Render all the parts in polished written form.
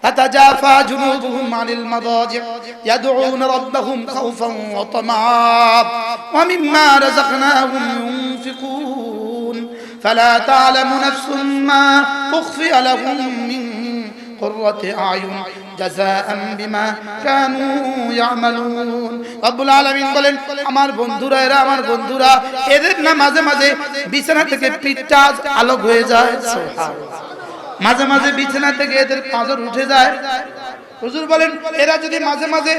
تتجافى جنوبهم عن المضاجع يدعون ربهم خوفا وطمعا ومما رزقناهم ينفقون فلا تعلم نفس ما أخفي لهم من قرة أعين جزاء بما كانوا يعملون রব্বুল আলামিন বলেন আমার বন্ধুরা এরা আমার বন্ধুরা এদের না মাঝে মাঝে বিছানা থেকে পিঠটা আলোক হয়ে যায় সুবহানাল্লাহ মাঝে মাঝে বিছানা থেকে এদের পাঁজর উঠে যায় হুজুর বলেন এরা যদি মাঝে মাঝে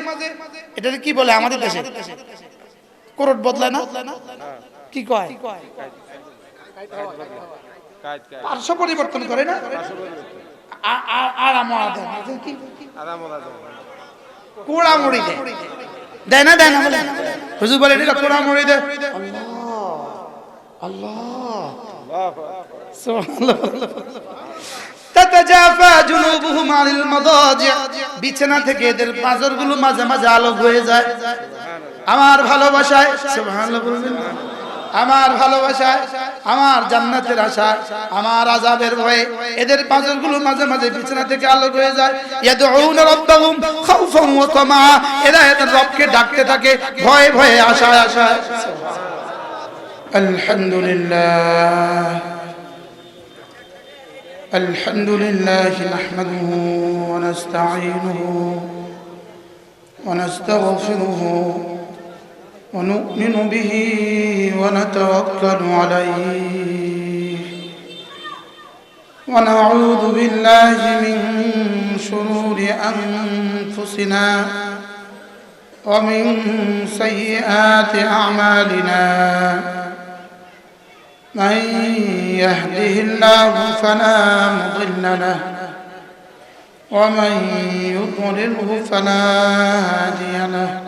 এটা কি বলে আমাদের দেশে করট বদলায় না কি কয় পার্শ্ব পরিবর্তন করে না কোড়ামুড়ি দেয় না দেয় না বলে হুজুর বলেন এটা কোড়ামুড়ি দেয় আল্লাহ আল্লাহ সুবহানাল্লাহ তাতাজাফা জুনুবুহুম আনিল মাদাজি বিছানা থেকে এদের পাঁজরগুলো মাঝে মাঝে আলোক হয়ে যায় আমার ভালোবাসায় সুবহানাল্লাহ বলবেন আমার ভালোবাসায় আমার জান্নাতের আশা আমার আযাবের ভয়ে এদের পাঁজরগুলো মাঝে মাঝে বিছানা থেকে আলোক হয়ে যায় ইয়াদউনা রাব্বাহুম খাউফান ওয়া তামা এরা এদের রবকে ডাকতে থাকে ভয়ে ভয়ে আশায় আশায় আলহামদুলিল্লাহ الحمد لله نحمده ونستعينه ونستغفره ونؤمن به ونتوكل عليه ونعوذ بالله من شرور أنفسنا ومن سيئات أعمالنا من يهده الله فلا مضل له ومن يضلله فلا هادي له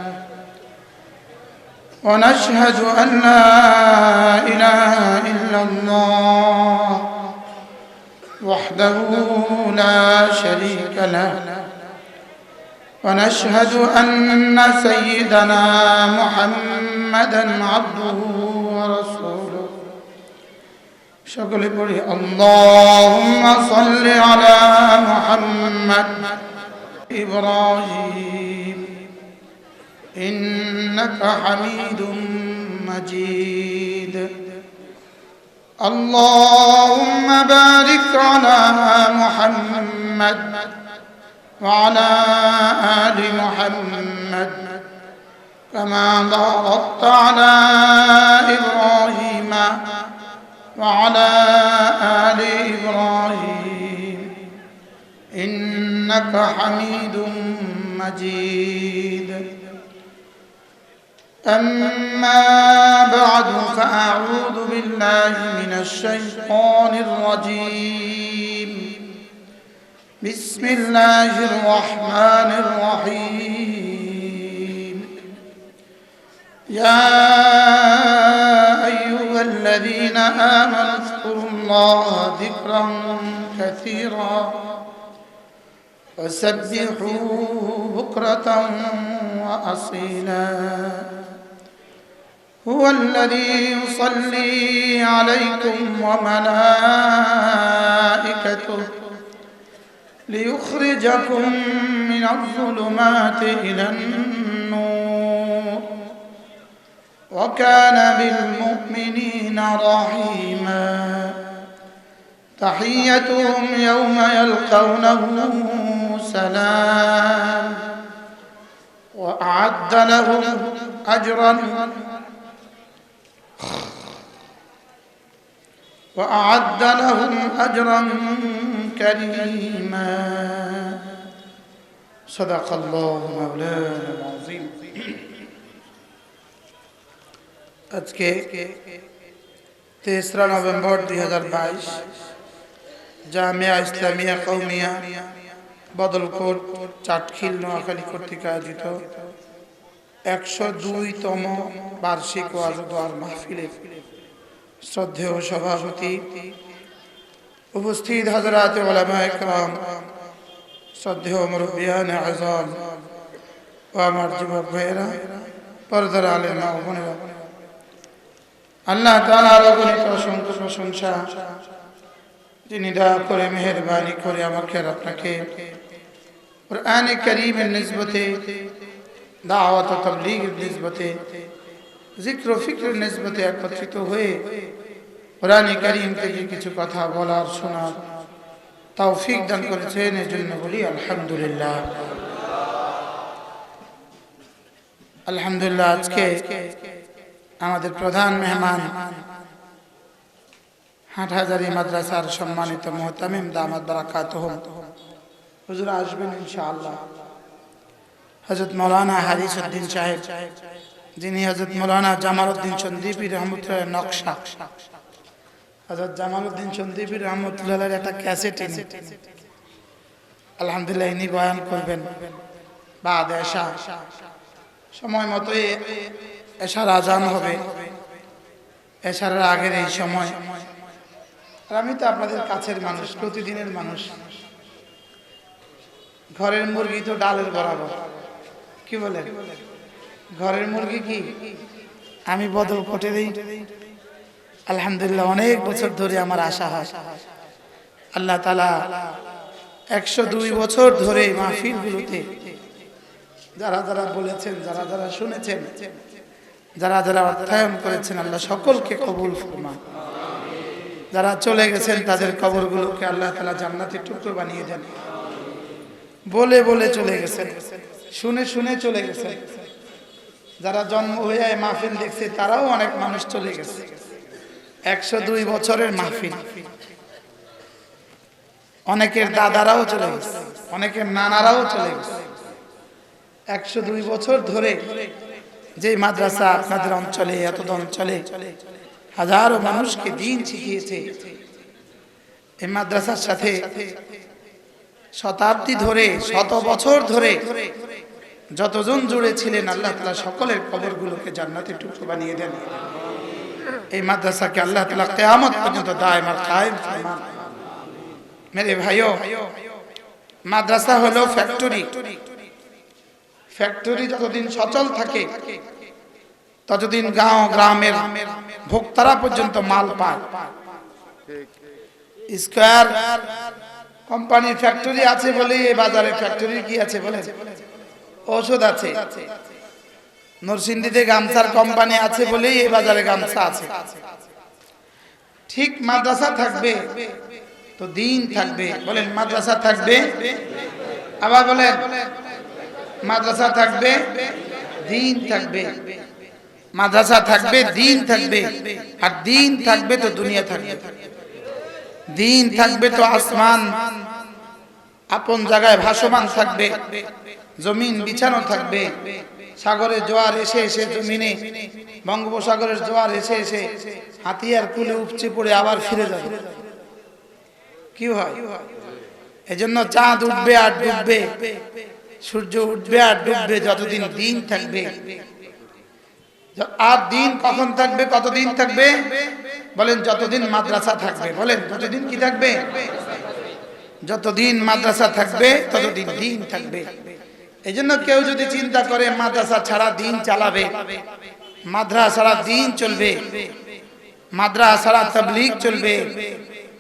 ونشهد أن لا إله إلا الله وحده لا شريك له ونشهد أن سيدنا محمدا عبده ورسوله شكل بري اللهم صل على محمد إبراهيم إنك حميد مجيد اللهم بارك على محمد وعلى آل محمد كما باركت على إبراهيم وعلى آل إبراهيم إنك حميد مجيد أما بعد فأعوذ بالله من الشيطان الرجيم بسم الله الرحمن الرحيم يا أيها الذين آمنوا اذكروا الله ذكرا كثيرا وسبحوه بكرة وأصيلا هو الذي يصلي عليكم وملائكته ليخرجكم من الظلمات إلى النور وكان بالمؤمنين رحيما تحيتهم يوم يلقونه سلام وأعد لهم أجرا كريما صدق الله مولانا العظيم আজকে 3 নভেম্বর 2022 জামিয়া ইসলামিয়া কওমিয়া বদলকোট চাটখিল নোয়াখালী কর্তৃক আয়োজিত 102তম বার্ষিক ওয়াজ ও দোয়ার মাহফিলের শ্রদ্ধেয় সভাপতি উপস্থিত হযরত উলামায়ে কেরাম শ্রদ্ধেয় মুরব্বিয়ানে আযম ও আমার যুবক ভাইয়েরা পর্দার আলেমা ও বোনেরা আল্লাহ তাআলার অগণিত অসংখ্য প্রশংসা যিনি দয়া করে মেহেরবানি করে আমাকে আর আপনাকে कुरान करीम निस्बते दावत व तबलीग निस्बते जिक्र फिक्र निस्बते एकत्रित हुए कुरान करीम থেকে কিছু কথা বলার শোনার তৌফিক দান করেছেন এজন্য বলি আলহামদুলিল্লাহ। আলহামদুলিল্লাহ আজকে আমাদের প্রধান মেহমান হাটহাজারী মাদ্রাসার সম্মানিত মুহতামিম দামাত বারাকাতুহুম হুজুর আসবেন ইনশাআল্লাহ। হযরত মাওলানা হারিস উদ্দিন সাহেব যিনি হযরত মাওলানা জামালউদ্দিন সন্দীপী রহমতুল্লাহ নকশা হযরত জামালউদ্দিন সন্দীপী রহমতুল্লাহর একটা ক্যাসেট আলহামদুলিল্লাহ ইনি বয়ান করবেন বাদ এশা সময় মতো এশার আজান হবে। এশার আগের এই সময় আর আমি তো আপনাদের কাছের মানুষ, প্রতিদিনের মানুষ। ঘরের মুরগি তো ডালের বরাবর, কি বলে ঘরের মুরগি কি আমি বদল কোটে দিই। আলহামদুলিল্লাহ অনেক বছর ধরে আমার আশা হয় আল্লাহ তাআলা 102 বছর ধরে মাহফিলগুলোতে যারা যারা বলেছেন, যারা যারা শুনেছেন, যারা যারা অধ্যয়ন করেছেন আল্লাহ সকলকে কবুল ফরমান। যারা চলে গেছেন তাদের কবরগুলোকে আল্লাহ তাআলা জান্নাতের টুকরো বানিয়ে দেন। বলে বলে চলে গেছেন, শুনে শুনে চলে গেছেন। যারা জন্ম হয়ে মাহফিল দেখছে তারাও অনেক মানুষ চলে গেছে। 102 বছরের মাহফিল, অনেকের দাদারাও চলে গেছে, অনেকের নানারাও চলে গেছে। 102 বছর ধরে যে মাদ্রাসা আপনাদের অঞ্চলে, এত অঞ্চলে হাজারো মানুষকে দ্বীন শিখিয়েছে, এই মাদ্রাসার সাথে শতাব্দী ধরে, শত বছর ধরে যতজন জুড়ে ছিলেন আল্লাহ তাআলা সকলের কবরগুলোকে জান্নাতের টুকরো বানিয়ে দেন। এই মাদ্রাসাকে আল্লাহ তাআলা কিয়ামত পর্যন্ত দায়েম আর কায়েম ফরমান। মেরে ভাইও, মাদ্রাসা হলো ফ্যাক্টরি। ফ্যাক্টরি যতদিন সচল থাকে ততদিন গাঁও গ্রামের ভোক্তারা পর্যন্ত মাল পায়। স্কয়ার কোম্পানির ফ্যাক্টরি আছে বলে এই বাজারে ফ্যাক্টরি কি আছে বলে ঔষধ আছে। নরসিংদীতে গামছার কোম্পানি আছে বলেই এই বাজারে গামছা আছে। ঠিক মাদ্রাসা থাকবে তো দ্বীন থাকবে। বলেন মাদ্রাসা থাকবে, আবার বলেন মাদ্রাসা থাকবে, দ্বীন থাকবে। মাদ্রাসা থাকবে, দ্বীন থাকবে। আর দ্বীন থাকবে তো দুনিয়া থাকবে। দ্বীন থাকবে তো আসমান আপন জায়গায় ভাসমান থাকবে, জমিন বিছানো থাকবে। সাগরের জোয়ার এসে এসে জমিনে, বঙ্গোপসাগরের জোয়ার এসে এসে হাতিয়ার কুলে উপচে পড়ে আবার ফিরে যাবে। কি হয়? এজন্য চাঁদ উঠবে আর ডুববে, সূর্য উঠবে আর ডুববে যতদিন দ্বীন থাকবে। আর দ্বীন কখন থাকবে, কতদিন থাকবে? বলেন যতদিন মাদ্রাসা থাকবে। বলেন যতদিন কি থাকবে? যতদিন মাদ্রাসা থাকবে ততদিন দ্বীন থাকবে। এই জন্য কেউ যদি চিন্তা করে মাদ্রাসা ছাড়া দ্বীন চালাবে, মাদ্রাসা ছাড়া দ্বীন চলবে, মাদ্রাসা ছাড়া তাবলীগ চলবে,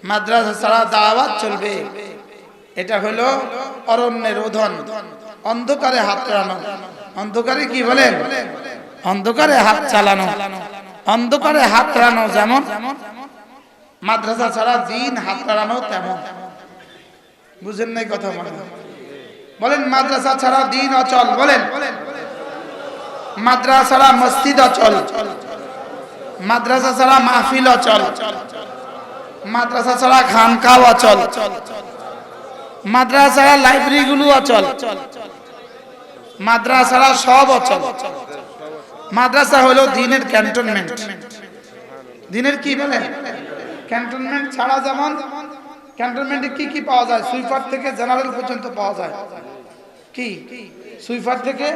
মাদ্রাসা ছাড়া দাওয়াত চলবে, এটা হলো অরণ্যের রোধন, অন্ধকারে হাত চালানো। অন্ধকারে কি বলেন? অন্ধকারে হাত চালানো। অন্ধকারে হাত চালানো যেমন মাদ্রাসা ছাড়া দ্বীন হাত চালানো তেমন। বুঝেন নাই কথা? বলেন মাদ্রাসা ছাড়া দ্বীন অচল। বলেন মাদ্রাসা ছাড়া মসজিদ অচল, মাদ্রাসা ছাড়া মাহফিল অচল, মাদ্রাসা ছাড়া খানকা অচল, মাদ্রাসা ছাড়া লাইব্রেরি গুলো অচল, মাদ্রাসা ছাড়া সব অচল। মাদ্রাসা হলো দ্বীনের ক্যান্টনমেন্ট। দ্বীনের কি বলে? ক্যান্টনমেন্ট ছাড়া যেমন ক্যান্টনমেন্টে কি কি পাওয়া যায়? সুইপার থেকে জেনারেল পর্যন্ত পাওয়া যায়। কি সুইপার থেকে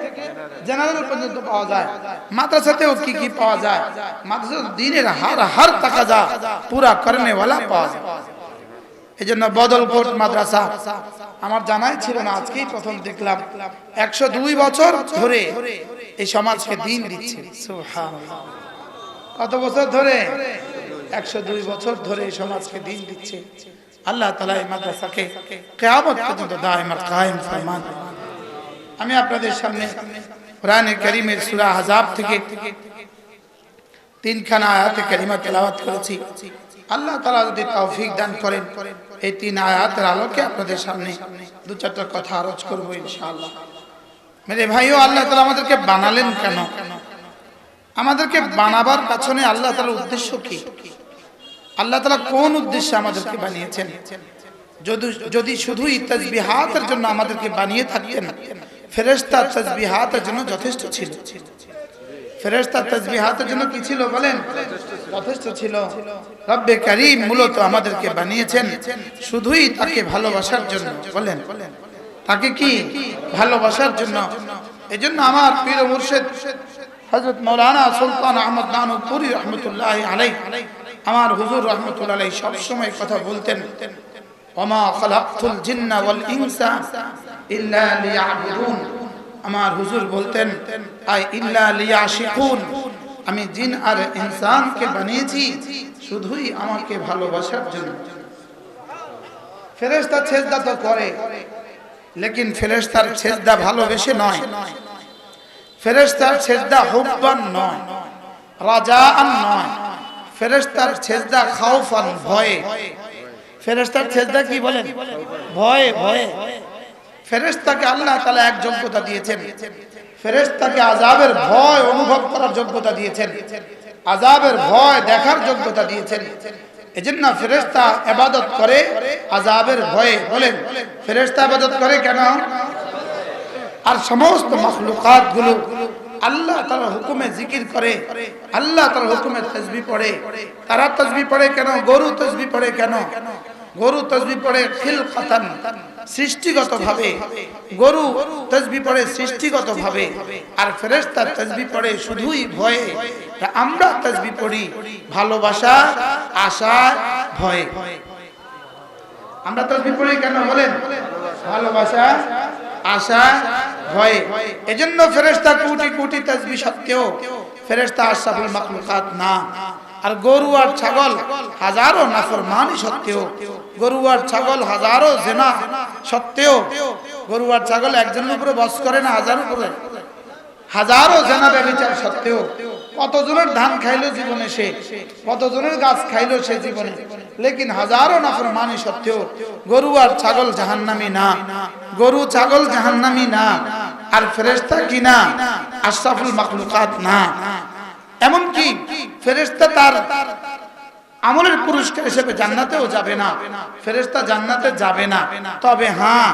জেনারেল পর্যন্ত পাওয়া যায়। মাদ্রাসাতেও কি কি পাওয়া যায়? মাদ্রাসা দ্বীনের হর তাকাজা পুরা করনে वाला পাওয়া যায়। এজন্য বদলকোট মাদ্রাসা আমার জানাই ছিল না, আজকেই প্রথম দেখলাম। 102 বছর ধরে এই সমাজকে দ্বীন দিচ্ছে। সুবহানাল্লাহ। কত বছর ধরে? 102 বছর ধরে এই সমাজকে দ্বীন দিচ্ছে। আল্লাহ তাআলা এই মাদ্রাসাকে কিয়ামত পর্যন্ত দায়েম আর কায়েম ফরমান। আমি আপনাদের সামনে কোরআনে কারীমের সূরা আহজাব থেকে 3খানা আয়াতে কারিমা তেলাওয়াত করেছি। আল্লাহ তাআলা যদি তৌফিক দান করেন এই 3 আয়াতের আলোকে আপনাদের সামনে 2-4টা কথা আরজ করব ইনশাআল্লাহ। মেরে ভাইও, আল্লাহ তাআলা আমাদেরকে বানালেন কেন? আমাদেরকে বানাবার পেছনে আল্লাহ তাআলার উদ্দেশ্য কি? আল্লাহ তাআলা কোন উদ্দেশ্যে আমাদেরকে বানিয়েছেন? যদি শুধুই তাসবিহাতের জন্য আমাদেরকে বানিয়ে থাকতেন, ফেরেশতা তাসবিহাতের জন্য যথেষ্ট ছিল। ফেরেশতা তাসবিহাতের জন্য কি ছিল বলেন? যথেষ্ট ছিল। রব্বে কারীম মূলত আমাদেরকে বানিয়েছেন শুধুই তাকে ভালোবাসার জন্য। বলেন, তাকে কি ভালোবাসার জন্য। এজন্য আমার পীর ও মুর্শিদ হযরত মাওলানা সুলতান আহমদ নানুপুরী রাহমাতুল্লাহি আলাইহি, আমার হুজুর রাহমাতুল্লাহি আলাইহি সব সময় কথা বলতেন, ওমা খালাকতুল জিন্না ওয়াল ইনসা ইল্লা লিয়াবুদুন। আমার হুজুর বলতেন, আই ইল্লা লিয়াশিকুন, আমি জিন আর ইনসানকে বানিয়েছি শুধুই আমাকে ভালোবাসার জন্য। ফেরেশতা সেজদা তো করে, লেকিন ফেরেশতার সেজদা ভালোবেসে নয়, ফেরেশতার সেজদা হুব্বান নয়, রাজাআন নয়, ফেরেশতার সেজদা খাউফান, ভয়ে। ফেরেশতার সেজদা কি বলেন? ভয়ে ভয়ে। ফেরেশতাকে আল্লাহ তাআলা এক যোগ্যতা দিয়েছেন, ফেরেশতাকে আযাবের ভয় অনুভব করার যোগ্যতা দিয়েছেন, আযাবের ভয় দেখার যোগ্যতা দিয়েছেন। এজন্য ফেরেশতা ইবাদত করে আযাবের ভয়ে। বলেন, ফেরেশতা ইবাদত করে কেন? আর সমস্ত মাখলুকাত গুলো আল্লাহ তাআলার হুকুমে জিকির করে, আল্লাহ তাআলার হুকুমে তাসবিহ পড়ে। তারা তাসবিহ পড়ে কেন? গরু তাসবিহ পড়ে কেন? গরু তাসবিহ পড়ে খিলকাতান, সৃষ্টিগতভাবে। গরু তাসবিহ পড়ে সৃষ্টিগতভাবে, আর ফেরেশতা তাসবিহ পড়ে শুধুই ভয়ে। আমরা তাসবিহ পড়ি ভালোবাসা, আশা, ভয়। আমরা তাসবিহ পড়ি কেন বলেন? ভালোবাসা, আশা, ভয়। এজন্য ফেরেশতা কোটি কোটি তাসবিহ সত্ত্বেও ফেরেশতা আশরাফুল মাখলুকাত না। আর গরু আর ছাগল হাজারো নাফরমানি সত্ত্বেও, গরু আর ছাগল হাজারো জিনা সত্ত্বেও, গরু আর ছাগল একজনের উপরে বস করে না, হাজারো উপরে, হাজারো জিনা ব্যভিচার সত্ত্বেও, কতজনের ধান খাইলো জীবনে সে, কতজনের গাছ খাইলো সে জীবনে, লেকিন হাজারো নাফরমানি সত্ত্বেও গরু আর ছাগল জাহান্নামী না, গরু ছাগল জাহান্নামী না। আর ফেরেশতা কি না? আশরাফুল মাখলুকাত না। এমন কি ফেরেশতা তার আমলের পুরস্কার হিসেবে জান্নাতেও যাবে না। ফেরেশতা জান্নাতে যাবে না, তবে হ্যাঁ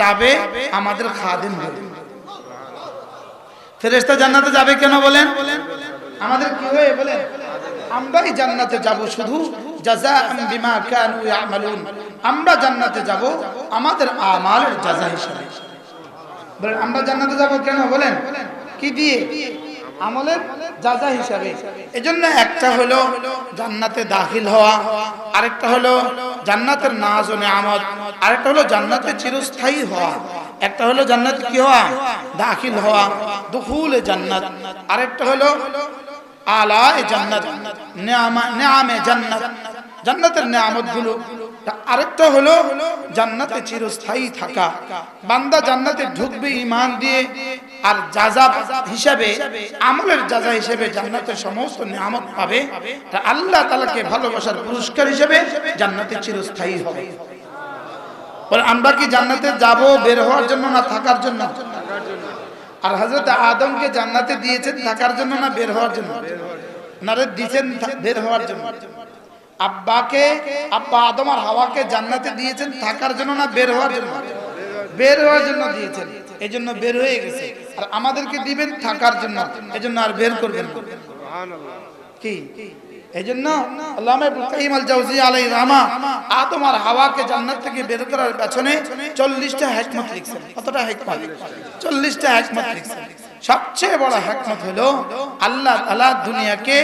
যাবে আমাদের খাদিম হয়ে। ফেরেশতা জান্নাতে যাবে কেন বলেন? আমাদের কি হয়ে বলেন? আমরাই জান্নাতে যাব শুধু জাযাআন বিমা কানু ইয়ামালুন। আমরা জান্নাতে যাব আমাদের আমালের জাযা হিসেবে। বলেন, আমরা জান্নাতে যাব কেন বলেন? কি দিয়ে? আমলের জাযা হিসাবে। এজন্য একটা হলো জান্নাতে দাখিল হওয়া, আরেকটা হলো জান্নাতের নাজ ও নিয়ামত, আরেকটা হলো জান্নাতে চিরস্থায়ী হওয়া। একটা হলো জান্নাতে কি হওয়া? দাখিল হওয়া, দুখুলে জান্নাত। আরেকটা হলো আলায়ে জান্নাত, নিয়ামে জান্নাত, জান্নাতের নিয়ামতগুলো। আরেকটা হলো জান্নাতে চিরস্থায়ী থাকা। বান্দা জান্নাতে ঢুকবে ঈমান দিয়ে, আর জাযা হিসাবে, আমলের জাযা হিসেবে জান্নাতের সমস্ত নিয়ামত পাবে। তা আল্লাহ তাআলাকে ভালোবাসার পুরস্কার হিসেবে জান্নাতে চিরস্থায়ী হবে। বলে, আমরা কি জান্নাতে যাব বের হওয়ার জন্য না থাকার জন্য? আর হযরত আদমকে জান্নাতে দিয়েছেন থাকার জন্য না বের হওয়ার জন্য? নারে দিয়েছেন বের হওয়ার জন্য। আব্বা আদম আর হাওয়াকে জান্নাতে দিয়েছেন থাকার জন্য না বের হওয়ার জন্য? বের হওয়ার জন্য দিয়েছেন, এজন্য বের হয়ে গেছে। আর আমাদেরকে দিবেন থাকার জন্য, এজন্য আর বের করবেন না। সুবহানাল্লাহ। কি এজন্য আল্লামা ইবনে কাইয়িম আল জাওজিয়া আলাইহিস রাহমা আদম আর হাওয়াকে জান্নাত থেকে বের করার পেছনে 40টা হিকমত লিখছেন। কতটা হিকমত? 40টা হিকমত লিখছেন। সবচেয়ে বড় হিকমত হলো আল্লাহ তাআলা দুনিয়াকে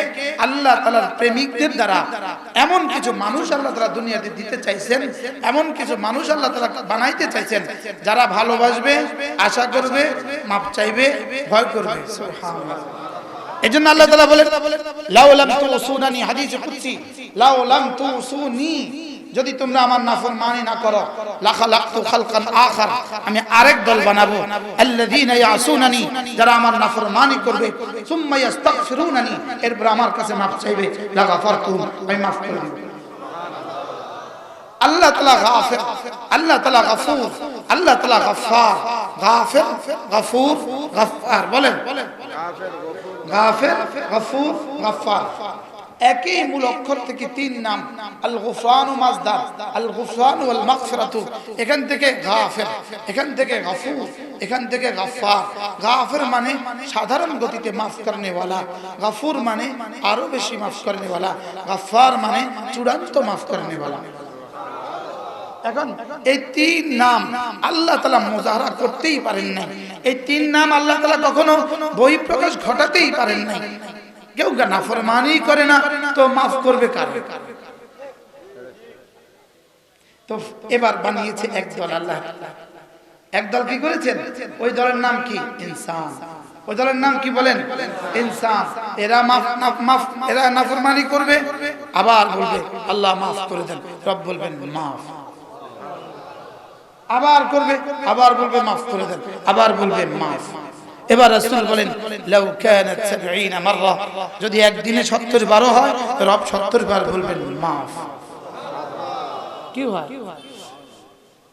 আল্লাহ তাআলার প্রেমিকদের দ্বারা এমন কিছু মানুষ আল্লাহ তাআলা দুনিয়াতে দিতে চাইছেন, এমন কিছু মানুষ আল্লাহ তাআলা বানাইতে চাইছেন যারা ভালোবাসবে, আশা করবে, মাপ চাইবে, ভয় করবে। সুবহানাল্লাহ। এজন্য আল্লাহ তাআলা বলেন, লাউ লাম তুসুনানি, হাদিসে কুদসি, লাউ লাম তুসুনি যদি তোমরা আমার নাফরমানি না করো লাখালাকতু খালকান আখার, আমি আরেক দল বানাবো, আল্লাযীনা ইয়াসুনানি, যারা আমার নাফরমানি করবে, সুম্মা ইস্তাগফিরুনানি, এরপর আমার কাছে মাফ চাইবে, লাগাফারতুহুম, আমি মাফ করে দেব। আল্লাহ তাআলা গাফির, আল্লাহ তাআলা গফুর, আল্লাহ তাআলা গফফার। গাফির, গফুর, গফফার বলেন। গাফির, গফুর, গফফার একই মূল অক্ষর থেকে তিন নাম। আল গুফরান ও মাজদার, আল গুফরান ওয়াল মাগফিরাতু, এখান থেকে গাফির, এখান থেকে গফুর, এখান থেকে গফফার। গাফির মানে সাধারণ গতিতে মাফ করনে वाला, গফুর মানে আরো বেশি মাফ করনে वाला, গফফার মানে চূড়ান্ত মাফ করনে वाला। এখন এই তিন নাম আল্লাহ তাআলা মুজাহারা করতেই পারেন নাই। এই তিন নাম আল্লাহ তাআলা কখনো বহিঃপ্রকাশ ঘটাতেই পারেন নাই। কেউ নাফরমানি করে না তো মাফ করবে কারে? তো এবার বানিয়েছে একদল আল্লাহ, একদল কি করেছেন? ওই দলের নাম কি? ইনসান। ওই দলের নাম কি বলেন? ইনসান। এরা এরা নাফরমানি করবে, আবার বলবে আল্লাহ মাফ করে দেন, রব বলবেন মাফ, আবার করবে, আবার বলবে মাফ করে দেন, আবার বলবে মাফ। এবার রাসূল বলেন লাউ কানাত 70 মাররা, যদি একদিনে 70 বার হয় রব 70 বার বলবেন মাফ। কি হয়?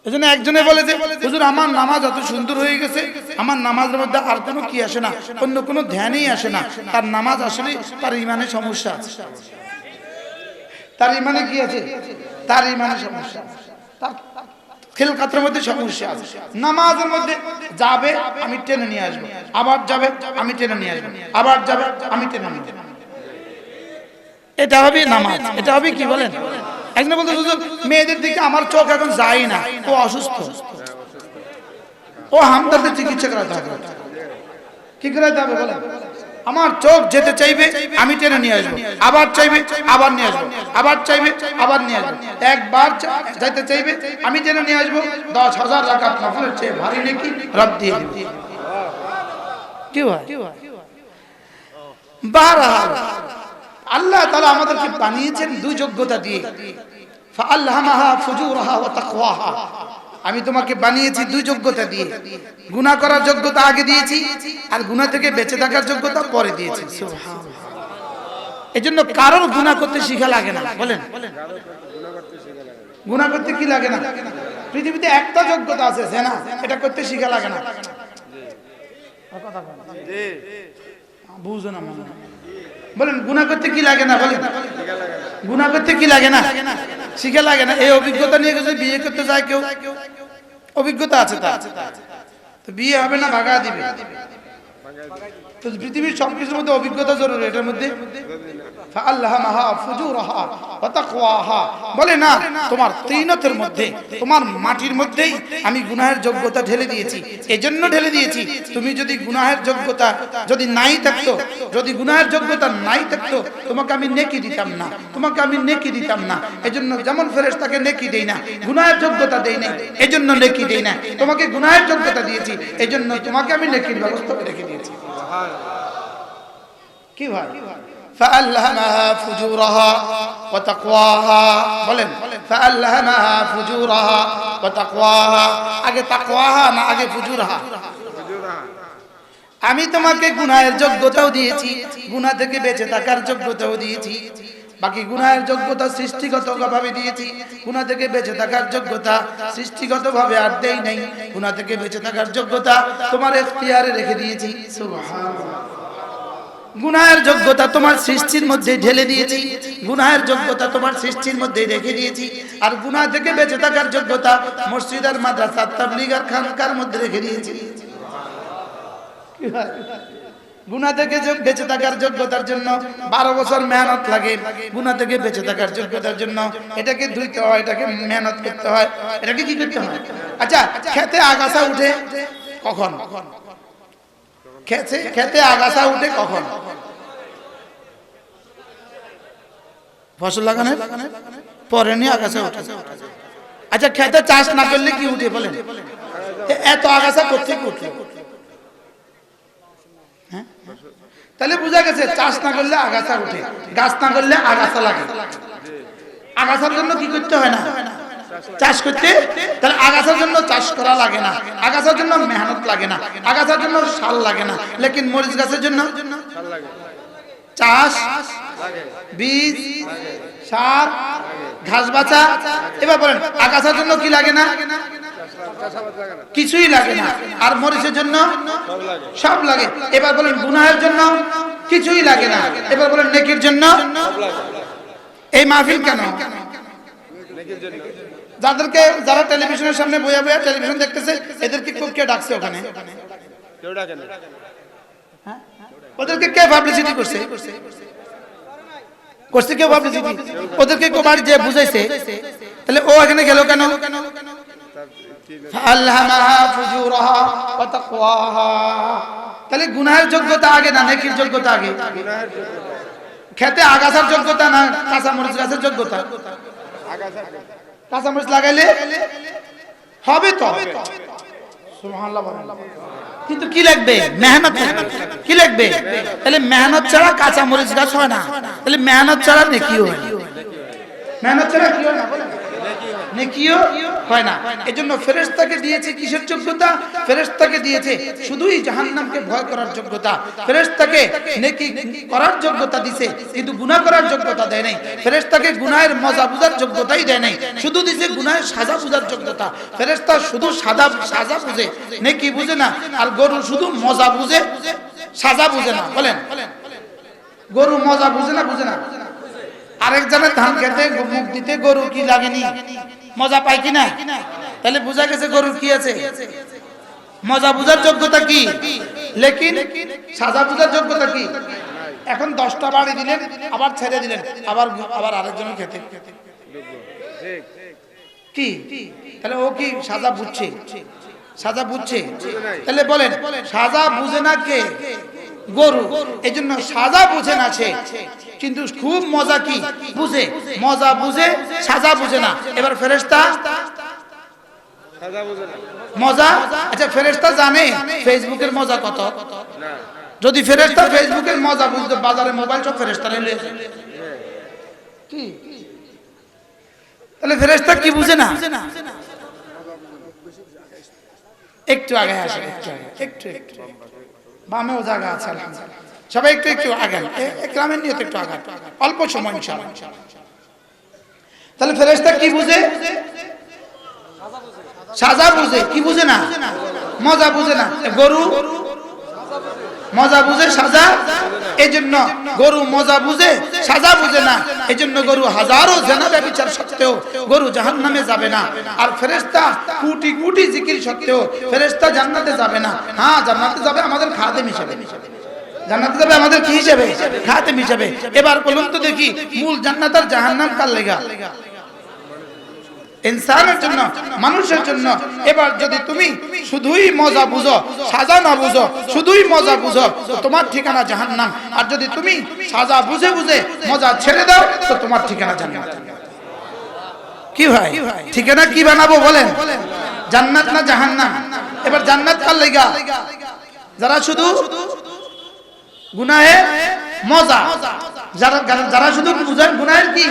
এজন্য একজনে বলে যে হুজুর আমার নামাজ এত সুন্দর হয়ে গেছে, আমার নামাজের মধ্যে আর কোনো কি আসে না, অন্য কোনো ধ্যানই আসে না, তার নামাজ আসলে তার ঈমানে সমস্যা আছে। তার ঈমানে কি আছে? তার ঈমানে সমস্যা, তার খেলকাতের মধ্যে সমস্যা আছে। নামাজের মধ্যে যাবে আমি টেনে নিয়ে আসবো, আবার যাবে আমি টেনে নিয়ে আসবো, আবার যাবে আমি টেনে নিয়ে আসবো, এটা হবে নামাজ। এটা হবে কি বলেন? একজন বলতে হুজুর মেয়েদের দিকে আমার চোখ এখন যায় না, ও অসুস্থ, ও হামদর্দের চিকিৎসা করাতে হবে। কি করাতে হবে বলেন? আমার চোখ যেতে চাইবে আমি টেনে নিয়ে আসবো, আবার চাইবে আবার নিয়ে আসবো, আবার চাইবে আবার নিয়ে আসবো, একবার যাইতে চাইবে আমি টেনে নিয়ে আসবো। 10,000 রাকাত নফলের চেয়ে ভারী নেকি রব দিয়ে দিবে। কি হয়? বারহাল আল্লাহ তাআলা আমাদেরকে বানিয়েছেন দুই যোগ্যতা দিয়ে, ফাআলহামাহা ফুজুরাহা ওয়া তাকওয়াহা। আমি তোমাকে বানিয়েছি দুই যোগ্যতা দিয়ে, গুনাহ করার যোগ্যতা আগে দিয়েছি আর গুনাহ থেকে বেঁচে থাকার যোগ্যতা পরে দিয়েছি। সুবহানাল্লাহ। এজন্য কারোর গুনাহ করতে শিখা লাগে না বলেন। গুনাহ করতে কি লাগে না? পৃথিবীতে একটা যোগ্যতা আছে জেনা, এটা করতে শিখা লাগে না। জি বুঝুন না বলেন, গুনাহ করতে কি লাগে না বলেন? গুনাহ করতে কি লাগে না? শিখা লাগে না। এই অভিজ্ঞতা নিয়ে যদি বিয়ে করতে যায় কেউ, অভিজ্ঞতা আছে তার, তো বিয়ে হবে না ভাগা দিবে। তো পৃথিবীর সবকিছুর মধ্যে অভিজ্ঞতা জরুরি, এটার মধ্যে ফাআলহামাহা ফুজুরাহা ওয়া তাকওয়াহা বলে না, তোমার তিনতের মধ্যে, তোমার মাটির মধ্যেই আমি গুনাহের যোগ্যতা ঢেলে দিয়েছি। এজন্য ঢেলে দিয়েছি, তুমি যদি গুনাহের যোগ্যতা যদি নাই থাকতো, যদি গুনাহের যোগ্যতা নাই থাকতো তোমাকে আমি নেকি দিতাম না, তোমাকে আমি নেকি দিতাম না। এজন্য যেমন ফেরেশতাকে নেকি দেই না, গুনাহের যোগ্যতা দেই না, এজন্য নেকি দেই না। তোমাকে গুনাহের যোগ্যতা দিয়েছি, এজন্য তোমাকে আমি নেকির ব্যবস্থা করে রেখে দিয়েছি। কি ভাই? فألهمها فجورها وتقواها বলেন, فألهمها فجورها وتقواها। আগে তাকওয়াহা না আগে ফুজুরহা? আমি তোমাকে গুনাহের যোগ্যতাও দিয়েছি, গুনাহ থেকে বেঁচে থাকার যোগ্যতাও দিয়েছি। বাকি গুনাহের যোগ্যতা সৃষ্টিগতভাবে দিয়েছি, গুনাহ থেকে বেঁচে থাকার যোগ্যতা সৃষ্টিগতভাবে আর দেই নাই। গুনাহ থেকে বেঁচে থাকার যোগ্যতা তোমার ইখতিয়ারে রেখে দিয়েছি। সুবহানাল্লাহ। গুনাহের যোগ্যতা তোমার সৃষ্টির মধ্যে ঢেলে দিয়েছি, গুনাহের যোগ্যতা তোমার সৃষ্টির মধ্যে রেখে দিয়েছি। আর গুনাহ থেকে বেঁচে থাকার যোগ্যতা মসজিদ আর মাদ্রাসা তাবলীগ আর খানকার মধ্যে রেখে দিয়েছি। গুনাহ থেকে বেঁচে থাকার যোগ্যতার জন্য 12 বছর মেহনত লাগে। গুনাহ থেকে বেঁচে থাকার যোগ্যতার জন্য এটাকে ধুইতে হয়, এটাকে মেহনত করতে হয়, এটাকে কি করতে হয়? আচ্ছা, খেতে আগাছা উঠে কখন? খেতে আগাছা উঠে কখন? ফসল লাগানোর পরে নিয়ে আগাছা উঠে। আচ্ছা, খেতে চাষ না করলে কি উঠে বলেন? এত আগাছা করতে কি উঠলো? হ্যাঁ, তাহলে বোঝা গেছে চাষ না করলে আগাছা উঠে, গাছ না করলে আগাছা লাগে। আগাছার জন্য কি করতে হয় না? চাষ করতে। তাহলে আগাছার জন্য চাষ করা লাগে না, আগাছার জন্য মেহনত লাগে না, আগাছার জন্য সার লাগে না, লেকিন মরিচ গাছের জন্য চাষ, বীজ, সার, ঘাস বাছা। এবার বলেন আগাছার জন্য কি লাগে না? কিছুই লাগে না। আর মরিচের জন্য সব লাগে। এবার বলেন গুনাহের জন্য কিছুই লাগে না। এবার বলেন নেকির জন্য। এই মাহফিল কেন? যাদেরকে, যারা টেলিভিশনের সামনে বইয়া বইয়া টেলিভিশন দেখতেছে, এদেরকে কে ডাকছে ওখানে? কেউ ডাকে না। ওদেরকে কে পাবলিসিটি করছে? করছে কেউ পাবলিসিটি? ওদেরকে কেউ বাড়ি যে বুঝাইছে? তাহলে ও এখানে গেল কেন? তাহলে গুনাহের যোগ্যতা আগে না নেকির যোগ্যতা আগে? খেতে আগাছার যোগ্যতা না কাঁচা মরিচ গাছের যোগ্যতা? কাঁচা মরিচ লাগাইলে হবে তো, সুবহানাল্লাহ। কিন্তু কি লাগবে? মেহনত। কি লাগবে? তাহলে মেহনত ছাড়া কাঁচা মরিচ গাছ হয় না। তাহলে মেহনত ছাড়া নেকিও হয় না। মেহনত ছাড়া কি হয় না? নেকিও হয় না। এজন্য ফেরেশতাকে দিয়েছে কিসের যোগ্যতা? ফেরেশতাকে দিয়েছে শুধুই জাহান্নামকে ভয় করার যোগ্যতা। ফেরেশতাকে নেকি করার যোগ্যতা দিয়েছে, কিন্তু গুনাহ করার যোগ্যতা দেয় নাই। ফেরেশতাকে গুনাহের মজা বুঝার যোগ্যতাই দেয় নাই, শুধু দিয়েছে গুনাহের সাজা বুঝার যোগ্যতা। ফেরেশতা শুধু সাজা বুঝে, নেকি বুঝে না। আর গরু শুধু মজা বুঝে, সাজা বুঝে না। বলেন গরু মজা বুঝে না? বুঝে না। আরেকজনের ধান খেতে মুখ দিতে গরু কি লাগেনি? মজা পায় কিনা? তাহলে বোঝা গেছে গরুর কি আছে? মজা বুঝার যোগ্যতা কি, লেকিন সাজা বুঝার যোগ্যতা কি? এখন 10টা বাড়ি দিলেন, আবার ছেড়ে দিলেন, আবার আরেকজনের খেতে কি? তাহলে ও কি সাজা বুঝছে? সাজা বুঝছে? তাহলে বলেন সাজা বুঝে না কে? গরু। এই জন্য সাজা বুঝে না সে, কিন্তু খুব মজা কি বুঝে? মজা বুঝে, সাজা বুঝে না। এবার ফেরেশতা মজা, আচ্ছা ফেরেশতা জানে ফেসবুকের মজা কত? যদি ফেরেশতা ফেসবুকের মজা বুঝতো, বাজারে মোবাইল সব ফেরেশতা নিয়ে কি? তাহলে ফেরেশতা কি বুঝে না? একটু আগে আসে, একটু বামেও জায়গা আছে, সবাই একটু আগান, গ্রামের নিয়ে একটু আগান, অল্প সময় ইনশাআল্লাহ। তাহলে ফেরেশতা কি বুঝে? সাজা বুঝে। কি বুঝে না? মজা বুঝে না। গরু মজা বুঝে, সাজা। এজন্য গরু মজা বুঝে, সাজা বুঝে না। এজন্য গরু হাজারো জেনা ব্যভিচার সত্ত্বেও গরু জাহান্নামে যাবে না। আর ফেরেশতা কোটি কোটি জিকির সত্ত্বেও ফেরেশতা জান্নাতে যাবে না। হ্যাঁ, জান্নাতে যাবে আমাদের খাদেম হিসেবে। জান্নাতে যাবে আমাদের কি হিসেবে? খাদেম হিসেবে। এবার বলুন তো দেখি, মূল জান্নাত আর জাহান্নাম কার লেগা? ইনসানের জন্য, মানুষের জন্য। এবার যদি তুমি শুধুই মজা বুঝো, সাজা না বুঝো, শুধুই মজা বুঝো, তো তোমার ঠিকানা জাহান্নাম। আর যদি তুমি সাজা বুঝে বুঝে মজা ছেড়ে দাও, তো তোমার ঠিকানা জান্নাত। কি ভাই, ঠিকানা কি বানাবো বলেন? জান্নাত না জাহান্নাম? এবার জান্নাত কার লেগা? যারা শুধু গুনাহে মজা, যারা শুধু বুঝেন গুনাহের কি,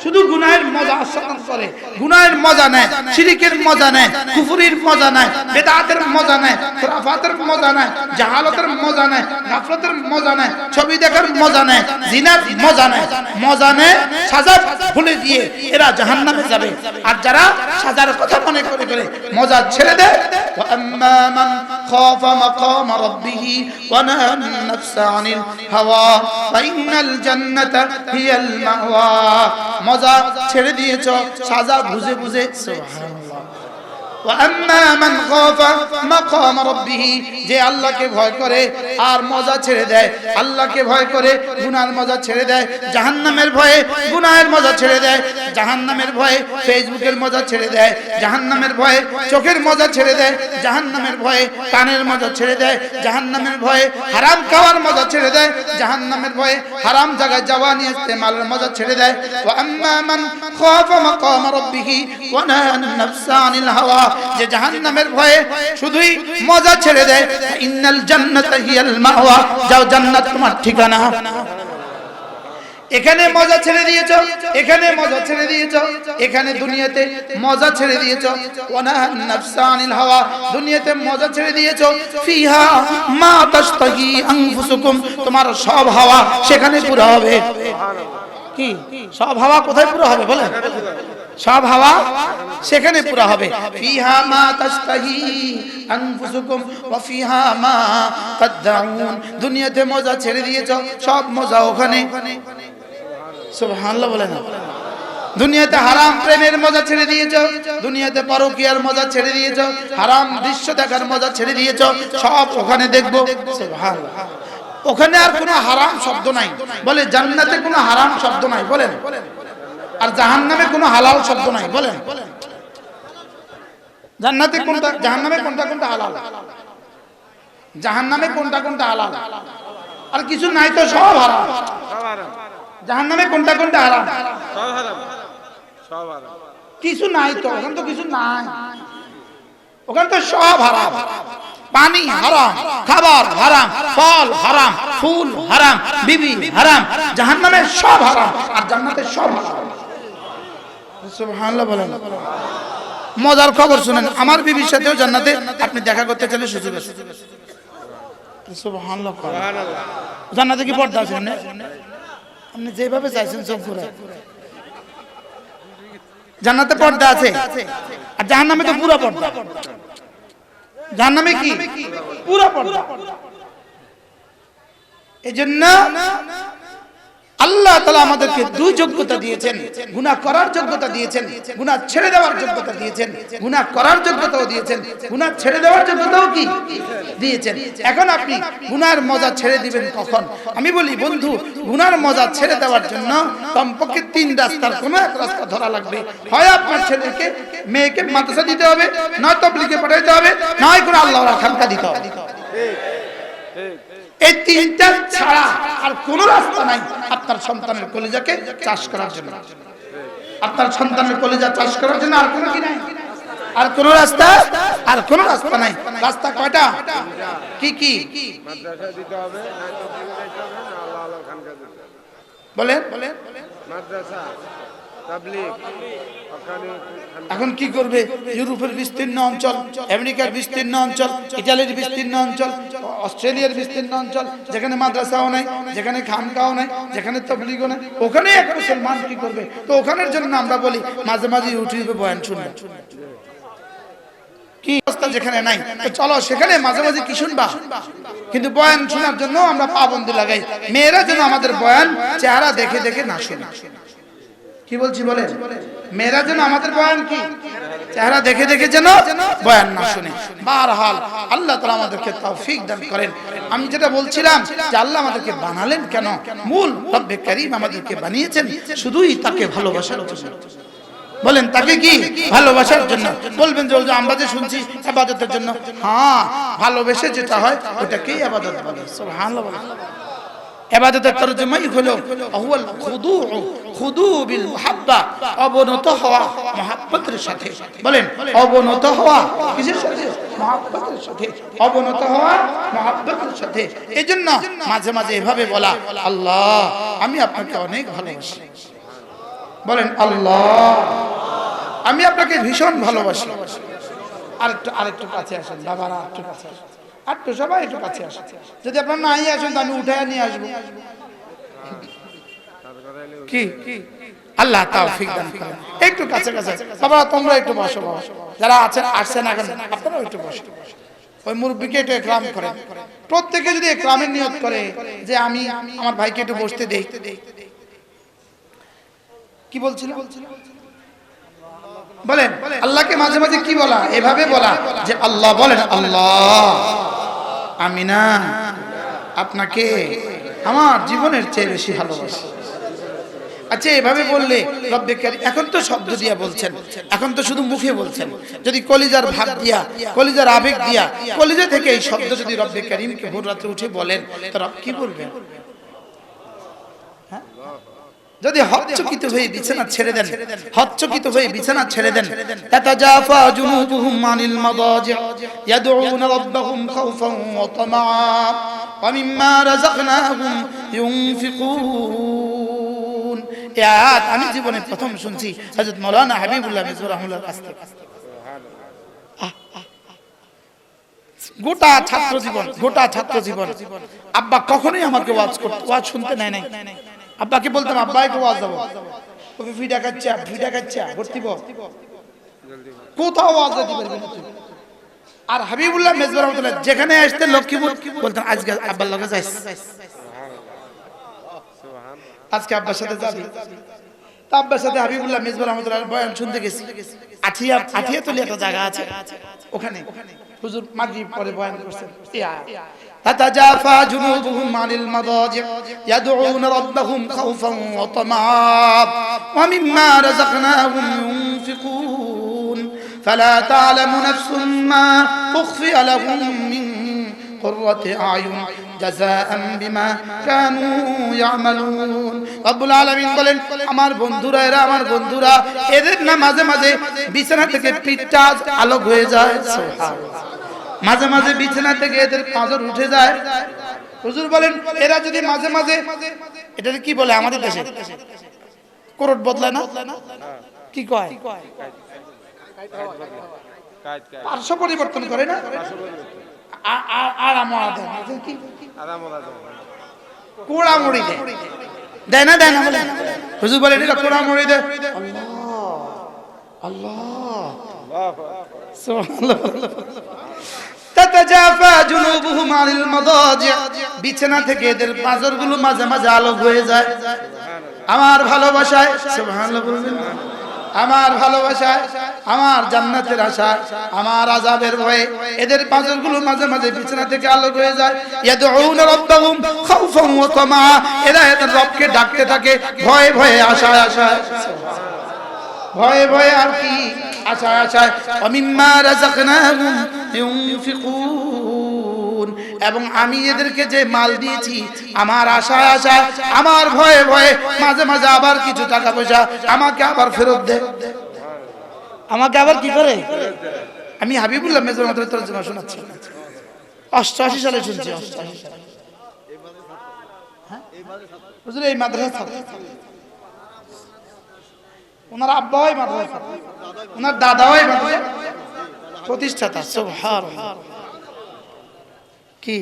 শুধু গুনাহের মজা আস্বাদন করে, গুনাহের মজা নেয়, শিরকের মজা নেয়, কুফরির মজা নেয়, বেদাতের মজা নেয়, খুরাফাতের মজা নেয়, জাহালতের মজা নেয়, গাফলতের মজা নেয়, ছবি দেখার মজা নেয়, জিনার মজা নেয়, মজা নেয়, সাজা ভুলে দিয়ে এরা জাহান্নামে যাবে। আর যারা সাজার কথা মনে করে করে মজা ছেড়ে দেয়, ওয়া আম্মা মান খাফা মাকাম রাব্বিহি ওয়া নাহা আন-নাফসা আনিল হাওয়া ফাইনাল জান্নাতা হিয়াল মাওয়া। মজা ছেড়ে দিয়েছো, সাজা বুঝে বুঝে। সুবহানাল্লাহ। ওয়া আম্মা মান খাফা মাকাম রাব্বিহি, যে আল্লাহকে ভয় করে আর মজা ছেড়ে দেয়, আল্লাহকে ভয় করে গুনাহের মজা ছেড়ে দেয়, জাহান্নামের ভয়ে গুনাহের মজা ছেড়ে দেয়, জাহান্নামের ভয়ে ফেসবুকের মজা ছেড়ে দেয়, জাহান্নামের ভয়ে চোখের মজা ছেড়ে দেয়, জাহান্নামের ভয়ে কানের মজা ছেড়ে দেয়, জাহান্নামের ভয়ে হারাম খাওয়ার মজা ছেড়ে দেয়, জাহান্নামের ভয়ে হারাম জায়গায় যাওয়া নিয়ে ইস্তেমালের মজা ছেড়ে দেয়। ওয়া আম্মা মান খাফা মাকাম রাব্বিহি ওয়া নাহা আন-নাফসা আনিল হাওয়া, যে জাহান্নামের ভয়ে শুধুই মজা ছেড়ে দেয়, ইন্নাল জান্নাতা হিয়াল মাওয়া, যাও জান্নাত তোমার ঠিকানা। এখানে মজা ছেড়ে দিয়েছো, এখানে মজা ছেড়ে দিয়েছো, এখানে দুনিয়াতে মজা ছেড়ে দিয়েছো। ওয়ানাহান নাফসা আনিল হাওয়া, দুনিয়াতে মজা ছেড়ে দিয়েছো। ফিহা মা তাশতাহি আনফুসুকুম, তোমার সব হাওয়া সেখানে পুরো হবে। কি সব হাওয়া কোথায় পুরো হবে বলেন? সব হাওয়া সেখানে পুরো হবে। ফিহা মা তাশতাহি আনফুসুকুম ওয়া ফিহা মা তাদউন, দুনিয়াতে মজা ছেড়ে দিয়েছো, সব মজা ওখানে। সুবহানাল্লাহ বলেন। দুনিয়াতে হারাম প্রেমের মজা ছেড়ে দিয়েছো, দুনিয়াতে পরকীয়ার মজা ছেড়ে দিয়েছো, হারাম দৃশ্য দেখার মজা ছেড়ে দিয়েছো, সব ওখানে দেখবো। সুবহানাল্লাহ। ওখানে আর কোনো হারাম শব্দ নাই। বলে জান্নাতে কোনো হারাম শব্দ নাই বলেন, আর জাহান্নামে কোনো হালাল শব্দ নাই বলেন। জান্নাতে কোনটা, জাহান্নামে কোনটা কোনটা হালাল, জাহান্নামে কোনটা কোনটা হালাল, আর কিছু নাই তো সব হারাম। জাহান্নামে কোনটা কোনটা হারাম, সব হারাম, সব হারাম। কিছু নাই তো, ওখানে তো কিছু নাই, ওখানে তো সব হারাম। পানি হারাম, খাবার হারাম, ফল হারাম, ফুল হারাম, বিবি হারাম। জাহান্নামে সব হারাম, আর জান্নাতে সব হারাম। সুবহানাল্লাহ বলেন। মজার খবর শুনেন, আমার বিবির সাথেও জান্নাতে আপনি দেখা করতে চাইলে সুযোগ আছে। সুবহানাল্লাহ। জান্নাতে কি পর্দা আছে না? আপনি যেভাবে চাইছেন সব পুরো। জান্নাতে পর্দা আছে, আর জাহান্নামে তো পুরো পর্দা। জাহান্নামে কি পুরো পর্দা। এজন্য আল্লাহ তাআলা আমাদেরকে দুই যোগ্যতা দিয়েছেন, গুনাহ করার যোগ্যতা দিয়েছেন, গুনাহ ছেড়ে দেওয়ার যোগ্যতা দিয়েছেন। গুনাহ করার যোগ্যতাও দিয়েছেন, গুনাহ ছেড়ে দেওয়ার যোগ্যতাও কি দিয়েছেন। এখন আপনি গুনাহর মজা ছেড়ে দিবেন কখন? আমি বলি বন্ধু, গুনাহর মজা ছেড়ে দেওয়ার জন্য কমপক্ষে 3 রাস্তার কোনো এক রাস্তা ধরা লাগবে। হয় আপনার ছেলেকে মেয়েকে মাদ্রাসা দিতে হবে, নয় তাবলীগে পাঠাইতে হবে, নয় কোনো আল্লাহর খানকা দিতে হবে। এই তিনটা ছাড়া আর কোন রাস্তা নাই আপনার সন্তানের কলিজাকে চাষ করার জন্য। আপনার সন্তানের কলিজা চাষ করার জন্য আর কোনো কি নাই, আর কোন রাস্তা, আর কোন রাস্তা নাই। রাস্তা কয়টা? কি কি? মাদ্রাসা দিতে হবে, না তাবলীগ দিতে হবে, না আল্লাহর খানকা দিতে হবে। বলেন মাদ্রাসা, তাবলীগ। এখন কি করবে? ইউরোপের বিস্তীর্ণ অঞ্চল, আমেরিকার বিস্তীর্ণ অঞ্চল, ইতালির বিস্তীর্ণ অঞ্চল, অস্ট্রেলিয়ার বিস্তীর্ণ অঞ্চল, যেখানে মাদ্রাসাও নাই, যেখানে খানকাও নাই, যেখানে তাবলীগও নাই, ওখানে এক মুসলমান কি করবে? তো ওখানের জন্য আমরা বলি মাঝে মাঝে ইউটিউবে বয়ান শুনবে। কি অবস্থা যেখানে নাই, তো চলো সেখানে মাঝে মাঝে কি শুনবা, কিন্তু বয়ান শোনার জন্য আমরা পাবন্দি লাগাই। মেয়েরা যেন আমাদের বয়ান চেহারা দেখে দেখে না শোনে। কি বলছি বলেন? মেয়েরা যেন আমাদের বয়ান কি চেহারা দেখে দেখে যেন বয়ান না শুনে। বারহাল আল্লাহ তাআলা আমাদেরকে তৌফিক দান করেন। আমি যেটা বলছিলাম যে আল্লাহ আমাদেরকে বানালেন কেন? মূল রব্বে কারীম আমাদেরকে বানিয়েছেন শুধুই তাকে ভালোবাসার জন্য। বলেন তাকে কি ভালোবাসার জন্য। বলবেন যে আমরা যে শুনছি ইবাদতের জন্য, হ্যাঁ ভালোবেসে যেটা হয় ওটাকেই ইবাদত বলে। সুবহানাল্লাহ। ইবাদতের তরজমাই হলো আহুয়াল খুদু, খুদু বিল মুহাব্বা, অবনত হওয়া মুহাব্বতের সাথে। বলেন অবনত হওয়া কিসের সাথে? মুহাব্বতের সাথে। অবনত হওয়া মুহাব্বতের সাথে। এজন্য মাঝে মাঝে এভাবে বলা, আল্লাহ আমি আপনাকে অনেক ভালোবাসি। বলেন আল্লাহ আমি আপনাকে ভীষণ ভালোবাসি। আরেকটু কাছে আসেন বাবারা, আরেকটু কাছে আসেন, আরেকটু সবাই একটু কাছে আসেন। যদি আপনার নাই আসেন তো আমি উঠায় নিয়ে আসবো। কি আল্লাহ তৌফিক দান করেন। একটু কাছে কাছে বাবা, তোমরা একটু বসো, যারা আছেন আসছেন এখন আপনারাও একটু বসো। ওই মুরব্বিকে একটু ইকরাম করেন। প্রত্যেকে যদি ইকরামের নিয়ত করে যে আমি আমার ভাইকে একটু বসতে দেই। কি বলছিল? বলেন আল্লাহকে মাঝে মাঝে কি বলা? এভাবে বলা যে আল্লাহ, বলেন আল্লাহ আমি না আপনাকে আমার জীবনের চেয়ে বেশি ভালোবাসি। আচ্ছা এভাবে বললে রব্বে কারীম, এখন তো শব্দ দিয়া বলছেন, এখন তো শুধু মুখে বলছেন। যদি কলিজার ভাব দিয়া, কলিজার আবেগ দিয়া, কলিজা থেকে এই শব্দ যদি রব্বে কারীমকে ভোর রাতে উঠে বলেন তো রব কি বলবেন? যদি হচ্চকিত হয়ে বিছানা ছেড়ে দেন, হচ্চকিত হয়ে বিছানা ছেড়ে দেন, তাতাজাফা জুনুবুহুম আনিল মাদাজি ইয়াদউনা রাব্বাহুম খাওফান ওয়া তামাআ ওয়া মিম্মা রাযাকনাহুম ইউনফিকুন। এই আয়াত আমি জীবনে প্রথম শুনছি হযরত মাওলানা হাবিবুল্লাহ মিজবর রাহমাতুল্লাহ কাছ থেকে। গোটা ছাত্র জীবন আব্বা কখনোই আমাকে ওয়াজ শুনতে নেয় নাই। আব্বাকে বলতাম আব্বা একটু ওয়াজ দেবো, ভিডা খাচ্ছা ভর্তিব, কোথাও ওয়াজ দিতে পারবি না তুই। আর হাবিবুল্লাহ মিজবর রাহমাতুল্লাহ যেখানে আসতেন লক্ষ্মীপুর বলতেন আজকে আব্বার লগে যাইস, আজকে আব্বার সাথে যাবি। আব্বার সাথে হাবিবুল্লাহ মিজবর রাহমাতুল্লাহ বয়ান শুনতে গেছি। আঠিয়াতলি একটা জায়গা আছে, ওখানে হুজুর মাগরিব পরে বয়ান করছেন। تتجافى جنوبهم عن المضاجع يدعون ربهم خوفا وطمعا ومما رزقناهم ينفقون فلا تعلم نفس ما أخفي لهم من قرة أعين جزاء بما كانوا يعملون رب العالمين বলেন আমার বন্ধুরা, এরা আমার বন্ধুরা, এদের না মাঝে মাঝে বিছানা থেকে পিঠটা আলোক হয়ে যায়, সুবহানাল্লাহ। মাঝে মাঝে বিছানা থেকে এদের পাঁজর উঠে যায়। হুজুর বলেন এরা যদি মাঝে মাঝে, এটাকে কি বলে আমাদের দেশে, করট বদলায় না, কি কয়, পার্শ্ব পরিবর্তন করে না, কোড়ামুড়ি দেয় না বলে। হুজুর বলেন এটা কোড়ামুড়ি দেয়। আল্লাহ সুবহানাল্লাহ। তাতাজাফা জুনুবুহুম আনিল মাদাজি', বিছানা থেকে এদের পাঁজরগুলো মাঝে মাঝে আলোক হয়ে যায় আমার ভালোবাসায়, সুবহানাল্লাহ বলবেন, আমার ভালোবাসায়, আমার জান্নাতের আশায়, আমার আযাবের ভয়ে এদের পাঁজরগুলো মাঝে মাঝে বিছানা থেকে আলোক হয়ে যায়। ইয়াদউনা রাব্বাহুম খাউফান ওয়া তামা, এরা এদের রবকে ডাকতে থাকে ভয়ে ভয়ে, আশায় আশায়, ভয়ে ভয়ে আর কি, আশায় আশায়। ওমিম্মা রাযাকনাহুম ইউনফিকুন, এবং আমি এদেরকে যে মাল দিয়েছি আমার আশায় আশায়, আমার ভয়ে ভয়ে মাঝে মাঝে আবার কিছু টাকা পয়সা আমাকে আবার ফেরত দেয়, আমাকে আবার কি করে। আমি হাবিবুল্লাহ মিজবর রাহমাতুল্লাহ তরজমা শোনাচ্ছি, 88 সালে শুনছি, 88 সালে। হ্যাঁ হুজুর এই মাদ্রাসা, ওনার আব্বাই মাদ্রাসা, ওনার দাদাই মাদ্রাসা প্রতিষ্ঠাতা, সুবহানাল্লাহ। কি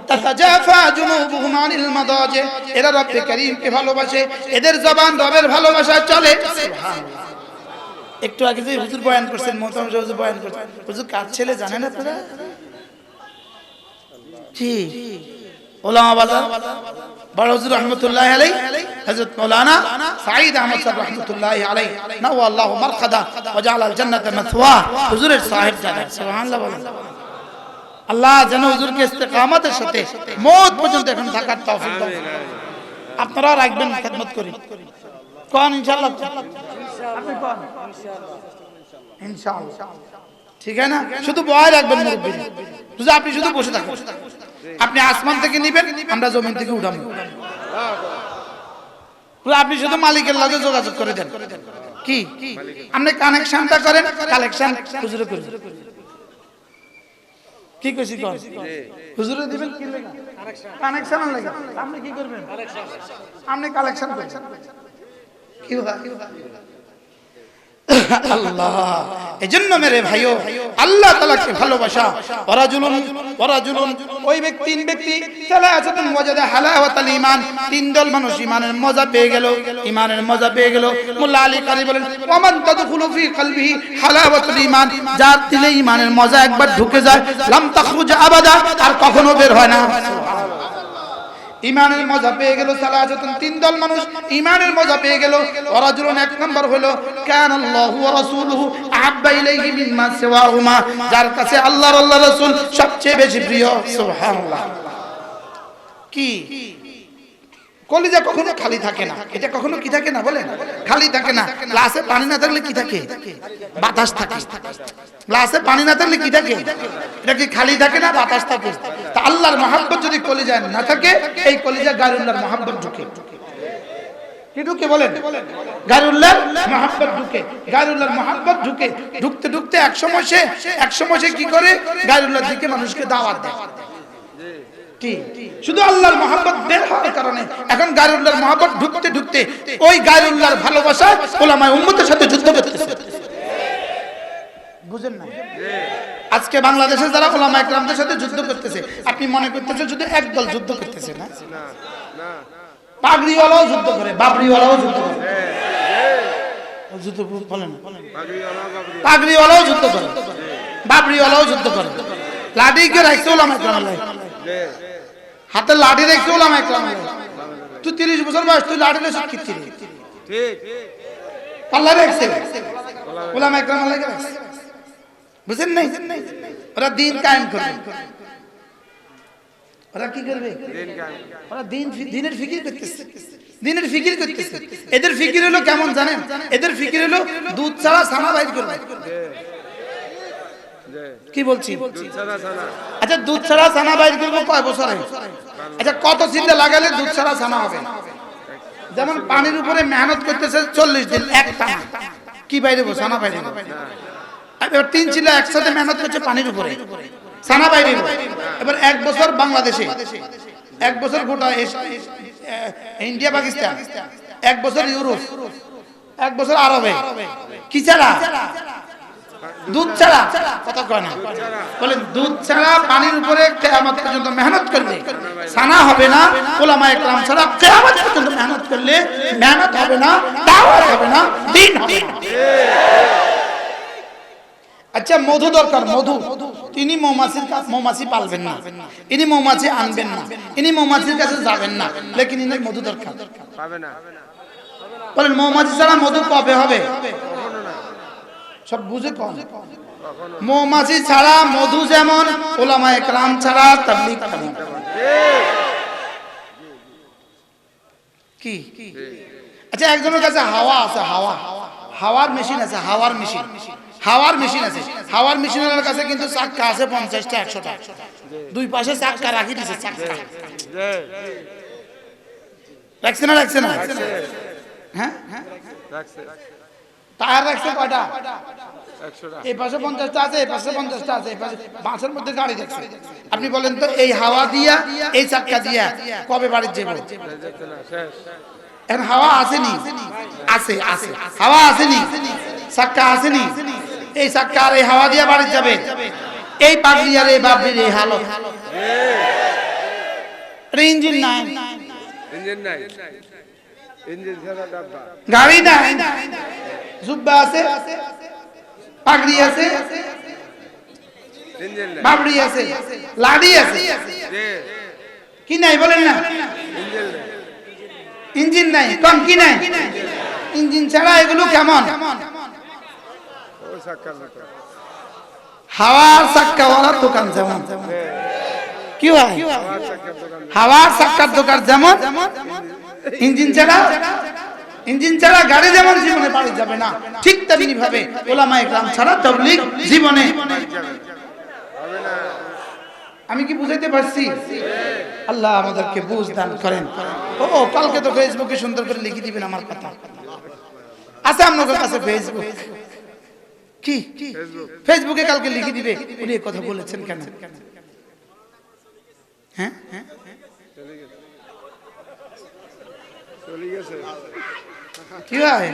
তাতাজাফা জুনুবুহুম আনিল মাদাজি', এরা রব্বে কারীমকে ভালোবাসে, এদের জবান রবের ভালোবাসায় চলে, সুবহানাল্লাহ। একটু আগে যে হুজুর বয়ান করছেন, মোহতারাম হুজুর বয়ান করছেন, হুজুর কার ছেলে জানেন আপনারা? জি ওলামা বাজার বড় হুজুর রাহমাতুল্লাহি আলাইহি, হযরত মাওলানা সাঈদ আহমদ সাহেব রাহমাতুল্লাহি আলাইহি, নাওয়াল্লাহু মারকাদা ওয়া জাআলাল জান্নাতা মাথওয়া, হুজুরের সাহেব জানা, সুবহানাল্লাহ বলেন। আল্লাহ যেন হুজুরকে ইস্তেকামতের সাথে মওত পর্যন্ত এখন থাকার তৌফিক দান। আপনারা রাখবেন, খেদমত করি, কোন ইনশাআল্লাহ, আপনি কোন ইনশাআল্লাহ, ঠিক আছে না? শুধু বয় রাখবেন মুরব্বি, বুঝা, আপনি শুধু বসে থাকুন, আপনি আসমান থেকে নিবেন, আমরা জমিন থেকে উঠাবো, আপনি শুধু মালিকের লগে যোগাযোগ করে দেন, কি আপনি কানেকশনটা করেন, কালেকশন হুজুরে করেন, কি কইছি কোন হুজুরে দিবেন, কি লাগা কানেকশন লাগা, আপনি কি করবেন, আপনি কালেকশন করবেন, কি হয় আল্লাহ। এজন্য মেরে ভাইও আল্লাহ তাআলাকে ভালোবাসা, ওয়ারাজুলুন ওই ব্যক্তি, তিন ব্যক্তি, সালাসাতুন ওয়াজাদা হালাওয়াতাল ঈমান, তিন দল মানুষ ঈমানের মজা পেয়ে গেল, ঈমানের মজা পেয়ে গেল। মোল্লা আলী কারি বলেন ওয়ামান তাদখুলু ফি কলবিহি হালাওয়াতুল ঈমান, যার দিলে ঈমানের মজা একবার ঢুকে যায়, লাম তাখরুজ আবাদা, আর কখনো বের হয় না। ঈমানের মজা পেয়ে গেল, সালাসাতুন তিন দল মানুষ ঈমানের মজা পেয়ে গেল। ওয়ারাজুলুন এক নাম্বার হলো কানাল্লাহু ওয়া রাসূলুহু আহাব্বা ইলাইহি মিম্মা সিওয়াহুমা, যার কাছে আল্লাহর আল্লাহ রাসূল সবচেয়ে বেশি প্রিয়, সুবহানাল্লাহ। কি কলিজা কখনো খালি থাকে না, এটা কখনো কি থাকে না বলেন, খালি থাকে না। গ্লাসে পানি না থাকলে কি থাকে, বাতাস থাকে। গ্লাসে পানি না থাকলে কি থাকে, এটা কি খালি থাকে না, বাতাস থাকে। তা আল্লাহর মহব্বত যদি কলিজায় না থাকে, এই কলিজা গায়রুল্লাহর মহব্বত ঢুকে, কি ঢুকে বলেন, গায়রুল্লাহর মহব্বত ঢুকে, গায়রুল্লাহর মহব্বত ঢুকে, ঢুকতে ঢুকতে এক সময় সে কি করে, গায়রুল্লাহর দিকে মানুষকে দাওয়াত দেয়। কি শুধু আল্লাহর মহব্বত বের হওয়ার কারণে এখন গায়রুল্লাহর মহব্বত ঢুকতে ঢুকতে ওই গায়রুল্লাহর ভালোবাসা উলামায়ে উম্মতের সাথে যুদ্ধ করতেছে। বুঝেন না? আজকে বাংলাদেশে যারা উলামায়ে কেরামদের সাথে যুদ্ধ করতেছে, আপনি মনে করতেছেন শুধু একদল যুদ্ধ করতেছে না? পাগড়িওয়ালাও যুদ্ধ করে, বাবরিওয়ালাও যুদ্ধ করে। যুদ্ধ বলেন, পাগড়িওয়ালাও যুদ্ধ করে, বাবরিওয়ালাও যুদ্ধ করে। লাঠিকে রাখছে উলামায়ে কেরাম, হাতে লাঠি রাখছে উলামায়ে কেরাম। তুই 30 বছর বয়স, তুই লাঠি লেছিস কি? ঠিক পাল্লা রাখছে উলামায়ে কেরাম লাগে রাখছে। বুঝেন নাই? ওরা দিন কায়েম করবে। ওরা কি করবে? ওরা দিনের ফিকির করতেছে, দিনের ফিকির করতেছে। এদের ফিকির হলো কেমন জানেন? এদের ফিকির হলো দুধ ছাড়া ছানা বাইর করবে। কি বলছি? আচ্ছা দুধ ছাড়া ছানা বাইর করবো কয় বছরে? আচ্ছা কত চিন্তা লাগালে দুধ ছাড়া ছানা হবে? যেমন পানির উপরে মেহনত করতেছে 40 দিন একটানা, কি বাইরে ছানা বাইরে? এবার 3 চিলা একসাথে মেহনত করছে পানির উপরে, ছানা বাইরে। এবার 1 বছর বাংলাদেশে, 1 বছর গোটা ইন্ডিয়া পাকিস্তান, 1 বছর ইউরোপ, 1 বছর আরবে। কি ছাড়া? দুধ ছাড়া। কথা কয় না, বলেন দুধ ছাড়া পানির উপরে কিয়ামত পর্যন্ত মেহনত করলে ছানা হবে না। উলামায়ে কেরাম ছাড়া কিয়ামত পর্যন্ত মেহনত করলে মেহনত হবে না, দাওয়াত হবে না, দিন হবে না। আচ্ছা মধু দরকার, মধু। তিনি মৌমাছি পালবেন না, ইনি মৌমাছি আনবেন না, ইনি মৌমাছির কাছে যাবেন না, লেকিন ইনি মধু দরকার পাবে না। বলেন মৌমাছি ছাড়া মধু কবে হবে? সব বুঝে কম। মৌমাছি ছাড়া মধু যেমন, উলামায়ে কেরাম ছাড়া তাবলীগ তেমন। কি? আচ্ছা একজনের কাছে হাওয়া আছে, হাওয়ার মেশিন আছে, হাওয়ার মেশিন আছে। হাওয়ার মেশিনের কাছে কিন্তু চাক্কা আছে 50টা 100টা, দুই পাশে চাক্কা রাখি দিয়েছে। চাক্কা রাখছে না? হ্যাঁ টায়ার রাখছে কয়টা? 100টা। এই পাশে 50টা আছে, এই পাশে 50টা আছে, এই পাশে বাসের মধ্যে গাড়ি রাখছে। আপনি বলেন তো এই হাওয়া দিয়া, এই চাক্কা দিয়া কবে বাড়ি যাবে? এখন হাওয়া আসেনি? আছে, হাওয়া আসেনি, চাক্কা আসেনি। এই চাক্কা আর এই হাওয়া দিয়া বাড়ি যাবে? এই পাগড়ি আর এই বাবরির এই হালত। ইঞ্জিন নাই, গাড়ি নাই, জুব্বা আছে, পাগড়ি আছে, বাবরি আছে, লাঠি আছে, কি নাই বলেন না? ইঞ্জিন নাই, কম কি নাই? ইঞ্জিন ছাড়া এগুলো কেমন? হাওয়ার চাক্কাওয়ালার দোকান যেমন, কি হয়? হাওয়ার চাক্কার দোকান যেমন, ইঞ্জিন ছাড়া গাড়ি যেমন জীবনে বাড়ি যাবে না, ঠিক তেমনি ভাবে উলামায়ে কেরাম ছাড়া তাবলীগ জীবনে হবে না। আমি কি বুঝাইতে পারছি? আল্লাহ আমাদেরকে বুঝ দান করেন। ও কালকে তো ফেসবুকে সুন্দর করে লিখে দিবেন আমার কথা আছে আপনাদের কাছে। ফেসবুক কি? ফেসবুকে কালকে লিখে দিবে উনি এই কথা বলেছেন কেন? হ্যাঁ কি হয়?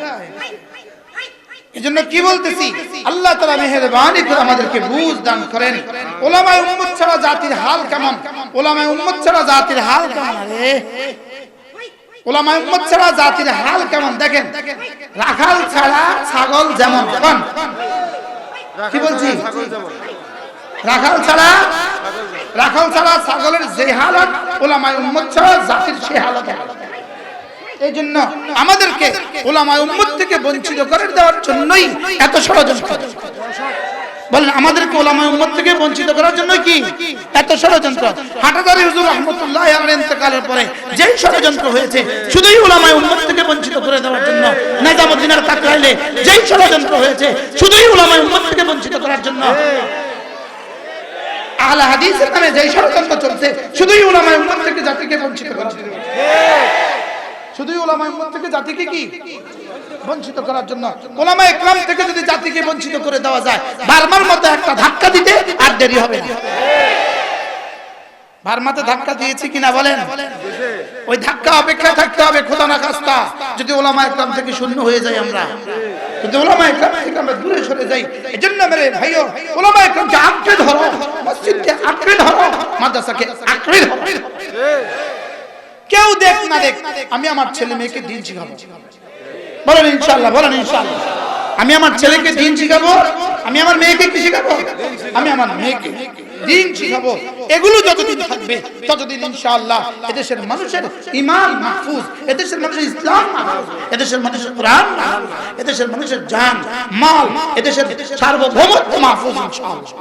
এজন্য কি বলতেছি, আল্লাহ তাআলা মেহেরবানি করে আমাদেরকে বুঝ দান করেন। উলামায়ে উম্মত ছাড়া জাতির হাল কেমন? উলামায়ে উম্মত ছাড়া জাতির হাল কেমন? আরে উলামায়ে উম্মত ছাড়া জাতির হাল কেমন দেখেন। রাখাল ছাড়া ছাগল যেমন, কি বলছি? রাখাল ছাড়া ছাগলের যে হালত, উলামায়ে উম্মত ছাড়া জাতির সে হালত। এই জন্য আমাদেরকে উলামায়ে উম্মত থেকে বঞ্চিত করে দেওয়ার জন্যই এত ষড়যন্ত্র। বলেন আমাদেরকে উলামায়ে উম্মত থেকে বঞ্চিত করার জন্য কি এত ষড়যন্ত্র? হাটাদারি হুজুর রাহমাতুল্লাহ আলাইহির ইন্তেকালের পরে যেই ষড়যন্ত্র হয়েছে শুধুই উলামায়ে উম্মত থেকে বঞ্চিত করে দেওয়ার জন্য। নিজামুদ্দিনের কাকরাইলে যেই ষড়যন্ত্র হয়েছে শুধুই উলামায়ে উম্মত থেকে বঞ্চিত করার জন্য। আহলে হাদিসের নামে যেই ষড়যন্ত্র চলছে শুধুই উলামায়ে উম্মত থেকে জাতিকে বঞ্চিত করার জন্য। শুধুই উলামায়ে উম্মত থেকে জাতিকে কি বঞ্চিত করার জন্য। উলামায়ে কেরাম থেকে যদি জাতিকে বঞ্চিত করে দেওয়া যায়, বারবার মতো একটা ধাক্কা দিতে আর দেরি হবে না। ভারমাতে ধাক্কা দিয়েছি কিনা বলেন? ওই ধাক্কা অপেক্ষা থাকতে হবে। খোদা না খাস্তা যদি ওলামা একরাম থেকে শূন্য হয়ে যাই, আমরা যদি ওলামা একরাম থেকে আমরা দূরে সরে যাই, এজন্য মেরে ভাইও ওলামা একরামকে আঁকড়ে ধরো, মসজিদকে আঁকড়ে ধরো, মাদ্রাসাকে আঁকড়ে ধরো। কেউ দেখ না দেখ, আমি আমার ছেলে মেয়েকে দিন শিখাবো। বলেন ইনশাআল্লাহ, বলেন ইনশাআল্লাহ। আমি আমার ছেলেকে দিন শিখাবো, আমি আমার মেয়েকে কি শিখাবো? আমি আমার মেয়েকে দিন শিখাবো। এগুলো যতদিন থাকবে ততদিন ইনশাআল্লাহ এদেশের মানুষের ঈমান মাহফুজ, এদেশের মানুষের ইসলাম মাহফুজ, এদেশের মানুষের কোরআন মাহফুজ, এদেশের মানুষের জান মাল, এদেশের সার্বভৌমত্ব মাহফুজ ইনশাআল্লাহ।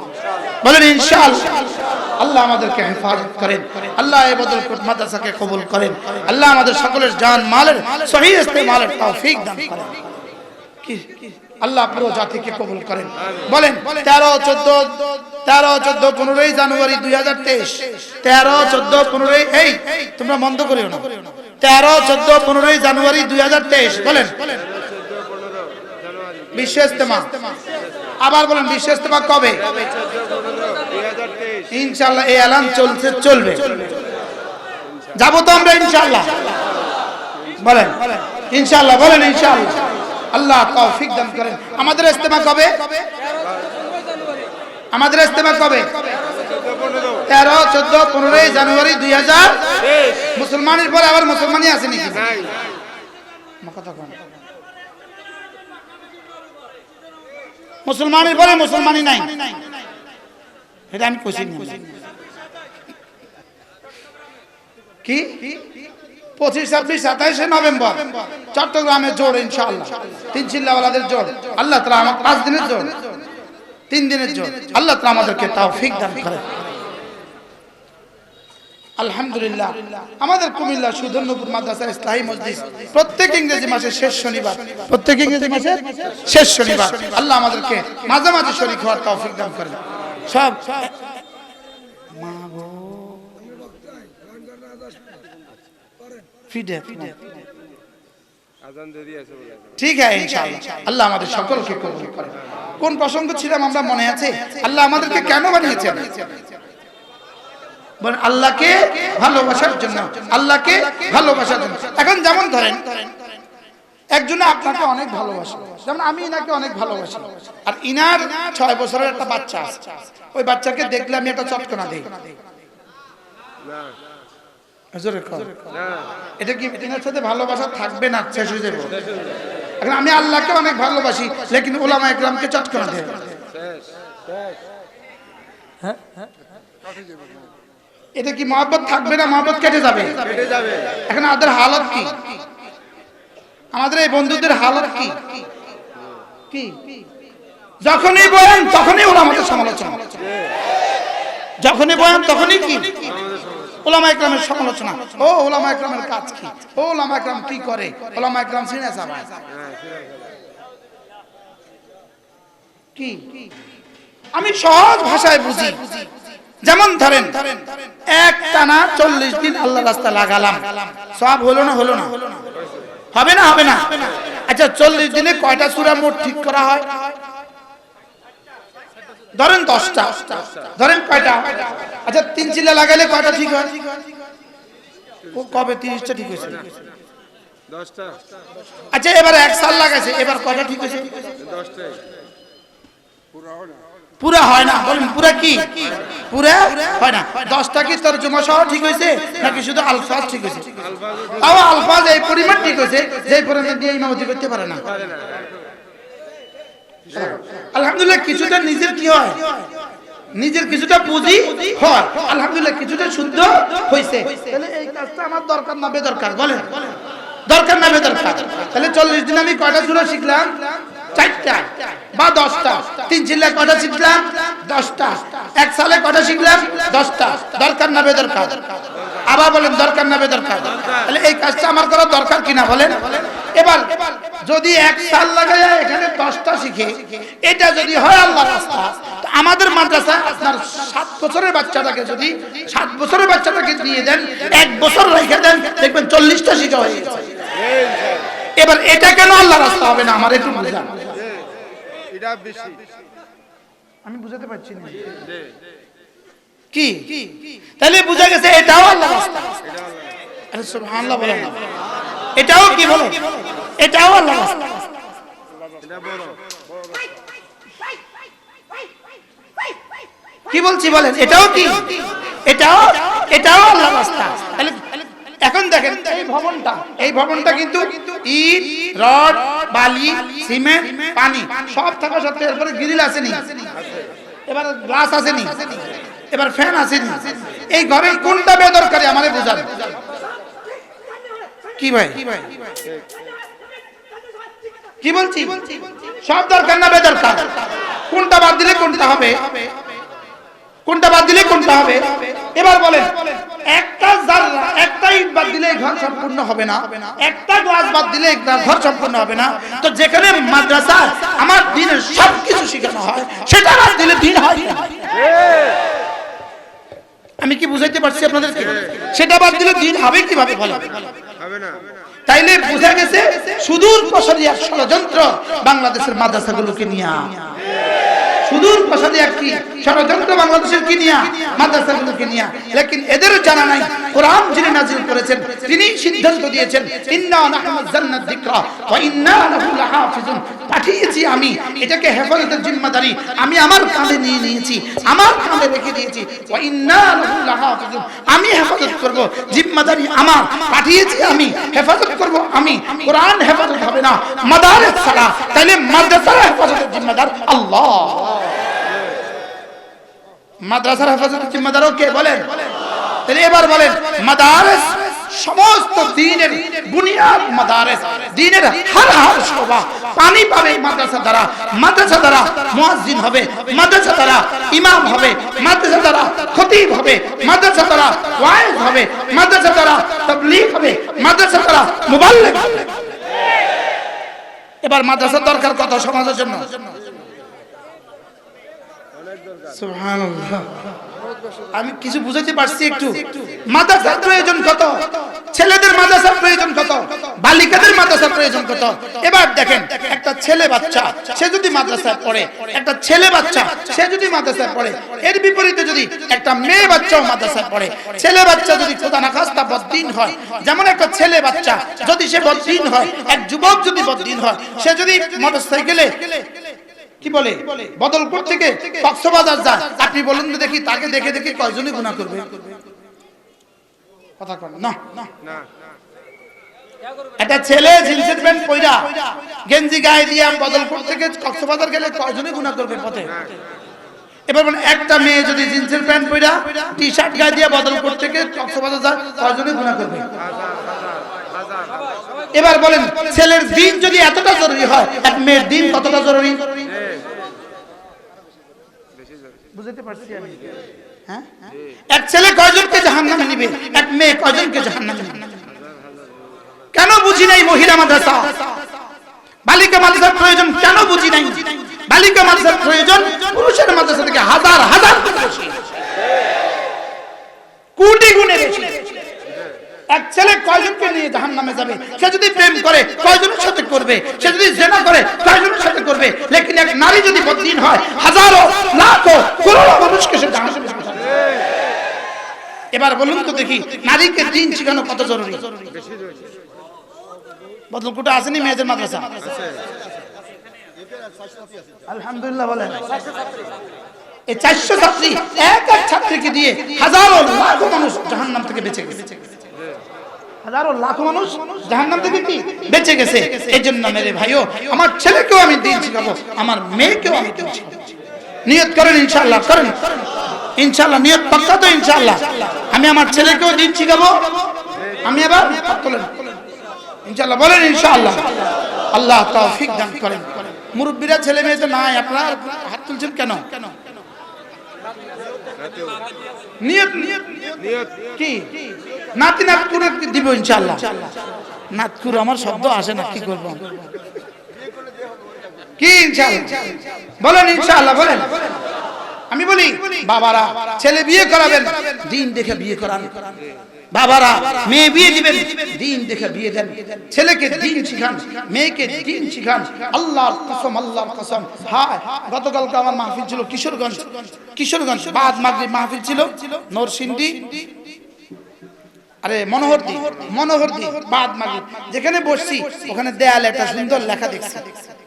বলেন ইনশাআল্লাহ। আল্লাহ আমাদেরকে হেফাজত করেন, আল্লাহ এই বদরপুর মাদ্রাসাকে কবুল করেন, আল্লাহ আমাদের সকলের জান মালের সহি ইস্তেমালের তৌফিক দান করেন। কি আল্লাহ পুরো জাতিকে কবুল করেন। বলেন 13, 14, 15 জানুয়ারি 2023, 13, 14, 15 এই তোমরা বন্ধ করিও না। 13, 14, 15 জানুয়ারি 2023 বলেন বিশ্ব ইস্তেমা। আবার বলেন বিশ্ব ইস্তেমা কবে? ইনশাআল্লাহ এই এলান চলবে, যাবো তো আমরা ইনশাআল্লাহ। বলেন ইনশাআল্লাহ, বলেন ইনশাআল্লাহ। আল্লাহ তৌফিক দান করেন। আমাদের ইস্তেমা কবে? আমাদের ইস্তেমা কবে? 13, 14, 15 জানুয়ারি 2023। মুসলমানের পরে আবার মুসলমানই আছে নাকি? মুসলমানের পরে মুসলমানই নাই, এটা আমি কইছি না। কি 25, 26, 27 নভেম্বর চট্টগ্রামে জোর ইনশাআল্লাহ। 3 চিল্লাওয়ালাদের জোর, আল্লাহ তাআলা আমাদের 5 দিনের জোর, 3 দিনের জোর, আল্লাহ তাআলা আমাদেরকে তৌফিক দান করেন। আলহামদুলিল্লাহ। আমাদের কুমিল্লা সুধন্যপুর মাদ্রাসা ইসলাহি মজলিস প্রত্যেক ইংরেজি মাসের শেষ শনিবার, প্রত্যেক ইংরেজি মাসের শেষ শনিবার আল্লাহ আমাদেরকে মাঝে মাঝে শরীক হওয়ার তৌফিক দান করেন। সব মাগো ঠিক আছে ইনশাআল্লাহ। আল্লাহ আমাদের সকলকে কবুল করেন। কোন প্রসঙ্গ ছিলাম আমরা মনে আছে? আল্লাহ আমাদেরকে কেন বানিয়েছেন? বলেন আল্লাহকে ভালোবাসার জন্য, আল্লাহকে ভালোবাসার জন্য। এখন যেমন ধরেন একজনে আপনাকে অনেক ভালোবাসে, যেমন আমি ইনাকে অনেক ভালোবাসি, আর ইনার 6 বছরের একটা বাচ্চা আছে, ওই বাচ্চাকে দেখলে আমি একটা চটকনা দেই না, এটা কি ইনার সাথে ভালোবাসা থাকবে না? শেষ হয়ে যাবে। এখন আমি আল্লাহকে অনেক ভালোবাসি, লেকিন উলামা ইকরামকে চটকনা দেই, হ্যাঁ, এটা কি মহব্বত থাকবে না? মহব্বত কেটে যাবে। এখন আমাদের হালত কি? আমাদের এই বন্ধুদের হালত কি? কি যখনই বলেন তখনই উলামাদের সমালোচনা, যখনই বলেন তখনই কি উলামা ইকরামের সমালোচনা। ও উলামা ইকরামের কাজ কি? ও উলামা ইকরাম কি করে? উলামা ইকরাম সিনে চাবায় কি? আমি সহজ ভাষায় বুঝি। যেমন ধরেন এক টানা 40 দিন আল্লাহর রাস্তায় লাগালাম, সব হলো না? হলো না? হবে না? হবে না? আচ্ছা 40 দিনে কয়টা সূরা মোট ঠিক করা হয়? ধরেন 10টা, ধরেন কয়টা? আচ্ছা 3 চিল্লা লাগাইলে কয়টা ঠিক হয়? কবে 30টা ঠিক হয়েছে? 10টা। আচ্ছা এবার 1 সাল লাগাইছে, এবার কয়টা ঠিক হয়েছে? 10টা। পুরা হয় না। বলেন পুরা কি? পুরা হয় না। 10টা কি তরজমা সহ ঠিক হয়েছে নাকি শুধু আলফাজ ঠিক হয়েছে? তাও আলফাজ এই পরিমাণ ঠিক হয়েছে যে পরিমাণ দিয়ে ইমামতি করতে পারে না। আলহামদুলিল্লাহ কিছুটা নিজের কি হয়, নিজের কিছুটা পুঁজি হয়, আলহামদুলিল্লাহ কিছুটা শুদ্ধ হয়েছে। তাহলে এই কাজটা আমার দরকার না বেদরকার? বলেন দরকার না বেদরকার? তাহলে 40 দিন আমি কয়টা সূরা শিখলাম? 4টা বা 10টা। 3 চিল্লায় কয়টা শিখলাম? 10টা। 1 সালে কয়টা শিখলাম? 10টা। দরকার না বেদরকার? আবার বলেন দরকার না বেদরকার? তাহলে এই কাজটা আমার করা দরকার কিনা বলেন? এবার যদি 1 সাল লাগায় এখানে 10টা শিখে এটা যদি হয় আল্লাহর রাস্তা, তো আমাদের মাদ্রাসায় আপনার 7 বছরের বাচ্চাটাকে যদি 7 বছরের বাচ্চাটাকে দিয়ে দেন, 1 বছর রেখে দেন, দেখবেন 40টা শিখা হয়ে গেছে। এবার এটা কেন আল্লাহর রাস্তা হবে না? আমার একটু বুঝান। এটা বেশি আমি বুঝাতে পারছি না। কি? তাহলে বুঝা গেছে এটাও আল্লাহর রাস্তা। আরে সুবহানাল্লাহ বলেন না। এটাও কি বলে? এটাও আল্লাহর রাস্তা। কি বলছি বলেন? এটাও কি? এটাও আল্লাহর রাস্তা। তাহলে এখন দেখেন এই ভবনটা কিন্তু ইট, রড, বালি, সিমেন্ট, পানি সব থাকা সত্ত্বেও এরপরে গ্রিল আসেনি, এবার গ্লাস আসেনি, এবার ফ্যান আসেনি। এই ঘরের কোনটা বেদরকারি আমাদের বোঝান। কি ভাই কি বলছি? সব দরকার না বেদরকার? কোনটা বাদ দিলে কোনটা হবে? কোনটা বাদ দিলে কোনটা হবে? এবার বলেন, একটা জাররা, একটা ইট বাদ দিলে ঘর সম্পূর্ণ হবে না, একটা গ্লাস বাদ দিলে ঘর সম্পূর্ণ হবে না। তো যেখানে মাদ্রাসা আমার দ্বীনের সবকিছু শেখানো হয়, সেটা বাদ দিলে দ্বীন হয় না। আমি কি বুঝাইতে পারছি আপনাদেরকে? সেটা বাদ দিলে দ্বীন হবে কিভাবে বলেন? হবে না। তাইলে বোঝা গেছে সুদূর প্রসারী এক ষড়যন্ত্র বাংলাদেশের মাদ্রাসাগুলোকে নিয়ে। সুদূর প্রসারী একটি ষড়যন্ত্র বাংলাদেশের কি নিয়া? মাদ্রাসাগুলোকে নিয়া। লেকিন এদের জানা নাই কোরআন যিনি নাযিল করেছেন তিনি সিদ্ধান্ত দিয়েছেন ইন্না নাহনু নাযালনা যিকরা ওয়া ইন্না লাহু লাহাফিজুন। পাঠিয়েছি আমি, এটাকে হেফাজতের জিম্মাদারি আমি আমার কাঁধে নিয়ে নিয়েছি, আমার কাঁধে রেখে দিয়েছি। ওয়া ইন্না লাহু লাহাফিজুন, আমি হেফাজত করব, জিম্মাদারি আমার, পাঠিয়েছি আমি, হেফাজত করব আমি। কোরআন হেফাজত হবে না, মাদারিস ছাড়া। তাইলে মাদ্রাসার হেফাজতের জিম্মাদার আল্লাহ। মাদ্রাসার হেফাজতের জিম্মাদারও কে বলেন? তাহলে এবার বলেন, মাদারিস সমস্ত দ্বীনের বুনিয়াদ, মাদারিস দ্বীনের হার শোভা পানি পাবে মাদ্রাসা দ্বারা। মাদ্রাসা দ্বারা মুয়াজ্জিন হবে, মাদ্রাসা দ্বারা ইমাম হবে, মাদ্রাসা দ্বারা খতিব হবে, মাদ্রাসা দ্বারা ওয়াইজ হবে, মাদ্রাসা দ্বারা তাবলীগ হবে, মাদ্রাসা দ্বারা মুবাল্লিগ হবে। এবার মাদ্রাসার দরকার কত সমাজের জন্য? সুবহানাল্লাহ। আমি কিছু বুঝাইতে পারছি একটু? মাদ্রাসার প্রয়োজন কত? ছেলেদের মাদ্রাসার প্রয়োজন কত? বালিকাদের মাদ্রাসার প্রয়োজন কত? এবার দেখেন, একটা ছেলে বাচ্চা সে যদি মাদ্রাসায় পড়ে, একটা ছেলে বাচ্চা সে যদি মাদ্রাসায় পড়ে, এর বিপরীতে যদি একটা মেয়ে বাচ্চাও মাদ্রাসায় পড়ে, ছেলে বাচ্চা যদি খোদা না খাস্তা বদ্দীন হয়, যেমন একটা ছেলে বাচ্চা যদি সে বদ্দীন হয়, এক যুবক যদি বদ্দীন হয়, সে যদি মোটরসাইকেলে কি বলে বদলপুর থেকে কক্সবাজার যায়, আপনি বলুন তো দেখি তাকে দেখে দেখে কয়জনই গুনাহ করবে? কথা কন না। একটা ছেলে জিন্সের প্যান্ট পয়রা গেঞ্জি গায়ে দিয়ে বদলপুর থেকে কক্সবাজার গেলে কয়জনই গুনাহ করবে পথে? এবার বলেন, একটা মেয়ে যদি জিন্সের প্যান্ট পয়রা টি শার্ট গায়ে দিয়ে বদলপুর থেকে কক্সবাজার যায়, কয়জনই গুনাহ করবে? এবার বলেন, ছেলের দিন যদি এতটা জরুরি হয়, এক মেয়ের দিন কতটা জরুরি? বুঝতে পারছি আমি? হ্যাঁ, এক ছেলে কয়জনকে জাহান্নামে নিবে, এক মেয়ে কয়জনকে জাহান্নামে নিবে? কেন বুঝি নাই মহিলা মাদ্রাসা, বালিকা মাদ্রাসার প্রয়োজন কেন বুঝি নাই? বালিকা মাদ্রাসার প্রয়োজন পুরুষের মাদ্রাসা থেকে হাজার হাজার বেশি, কোটি গুণে বেশি। এক ছেলে কয়জনকে নিয়ে জাহান্নামে যাবে? সে যদি প্রেম করে কয়জনের সাথে করবে? সে যদি জিনা করে কয়জনের সাথে করবে? লেকিন এক নারী যদি বদ্দীন হয়, হাজারো লাখো করোড়ো মানুষকে সে জাহান্নামে পাঠাবে। এবার বলুন তো দেখি, নারীকে দ্বীন শেখানো কত জরুরি? বদলকুটা আসেনি মেয়েদের মাদ্রাসা? আলহামদুলিল্লাহ বলেন। এই 400 ছাত্রী, এক এক ছাত্রীকে দিয়ে হাজারো লাখো মানুষ জাহান্নাম থেকে বেঁচে গেছে। হাজারো লাখো মানুষ জাহান্নাম থেকে কি বেঁচে গেছে। এই জন্য মেরে ভাইও, আমার ছেলেকেও আমি দ্বীন শিখাবো, আমার মেয়েকেও আমি দ্বীন শিখাবো। নিয়ত করেন ইনশাআল্লাহ, করেন ইনশাআল্লাহ, নিয়ত পাক্কা তো ইনশাআল্লাহ। আমি আমার ছেলেকেও দ্বীন শিখাবো। আমি এবার তোলেন ইনশাআল্লাহ, বলেন ইনশাআল্লাহ। আল্লাহ তৌফিক দান করেন। মুরব্বিরা ছেলে মেয়ে তো নাই, আপনারা হাত তুলছেন কেন? নিয়ত কি? নাতি নাতকুরে দিব ইনশাআল্লাহ। নাতকুর আমার শব্দ আসে না, কি করব? কি ইনশাআল্লাহ বলেন, ইনশাআল্লাহ বলেন। আমি বলি, বাবারা ছেলে বিয়ে করাবেন, দিন দেখে বিয়ে করান। বাবারা মেয়ে বিয়ে দিবেন, দিন দেখে বিয়ে দেন, ছেলেকে দিন শিখান, মেয়েকে দিন শিখান। আল্লাহর কসম, আল্লাহর কসম। হ্যাঁ, গতকালকে আমার মাহফিল ছিল কিশোরগঞ্জ বাদ মাগরিব মাহফিল ছিল নরসিংদী, আরে মনোহরদি বাদ মাগরিব যেখানে বসছি ওখানে দেয়ালে একটা সুন্দর লেখা দেখছি,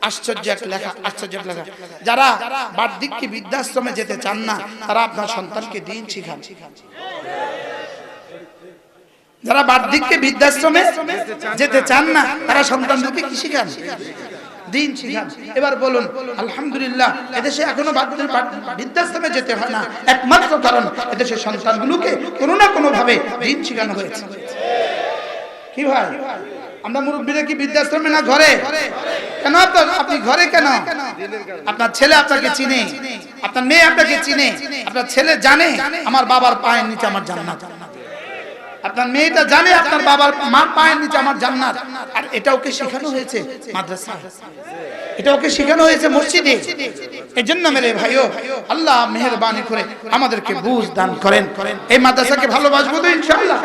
আশ্চর্য এক লেখা। যারা বার্ধক্যে বৃদ্ধাশ্রমে যেতে চান না তারা আপনার সন্তানকে দিন শিখান। যারা বার্ধক্যে বৃদ্ধাশ্রমে যেতে চান না তারা সন্তানদেরকে কি শিখান? দিন শিখান। এবার বলুন আলহামদুলিল্লাহ, এদেশে এখনো বৃদ্ধাশ্রমে যেতে হয় না, একমাত্র কারণ এদেশের সন্তানগুলোকে কোনো না কোনো ভাবে দিন শিখানো হয়েছে। কি ভাই, আমরা মুরব্বীরা কি বৃদ্ধাশ্রমে না ঘরে? কেন আপনি ঘরে কেন? আপনার ছেলে আপনাকে চিনে, আপনার মেয়ে আপনাকে চিনে, আপনার ছেলে জানে আমার বাবার পায়ের নিচে আমার জান্নাত, আপনার মেয়েটা জানে আপনার বাবার মার পায়ের নিচে আমার জান্নাত। আর এটা ওকে শেখানো হয়েছে মাদ্রাসা, এটা ওকে শেখানো হয়েছে মসজিদে। এই জন্য মেরে ভাইও, আল্লাহ মেহেরবানি করে আমাদেরকে বুঝ দান করেন। এই মাদ্রাসাকে ভালোবাসবো তো ইনশাআল্লাহ।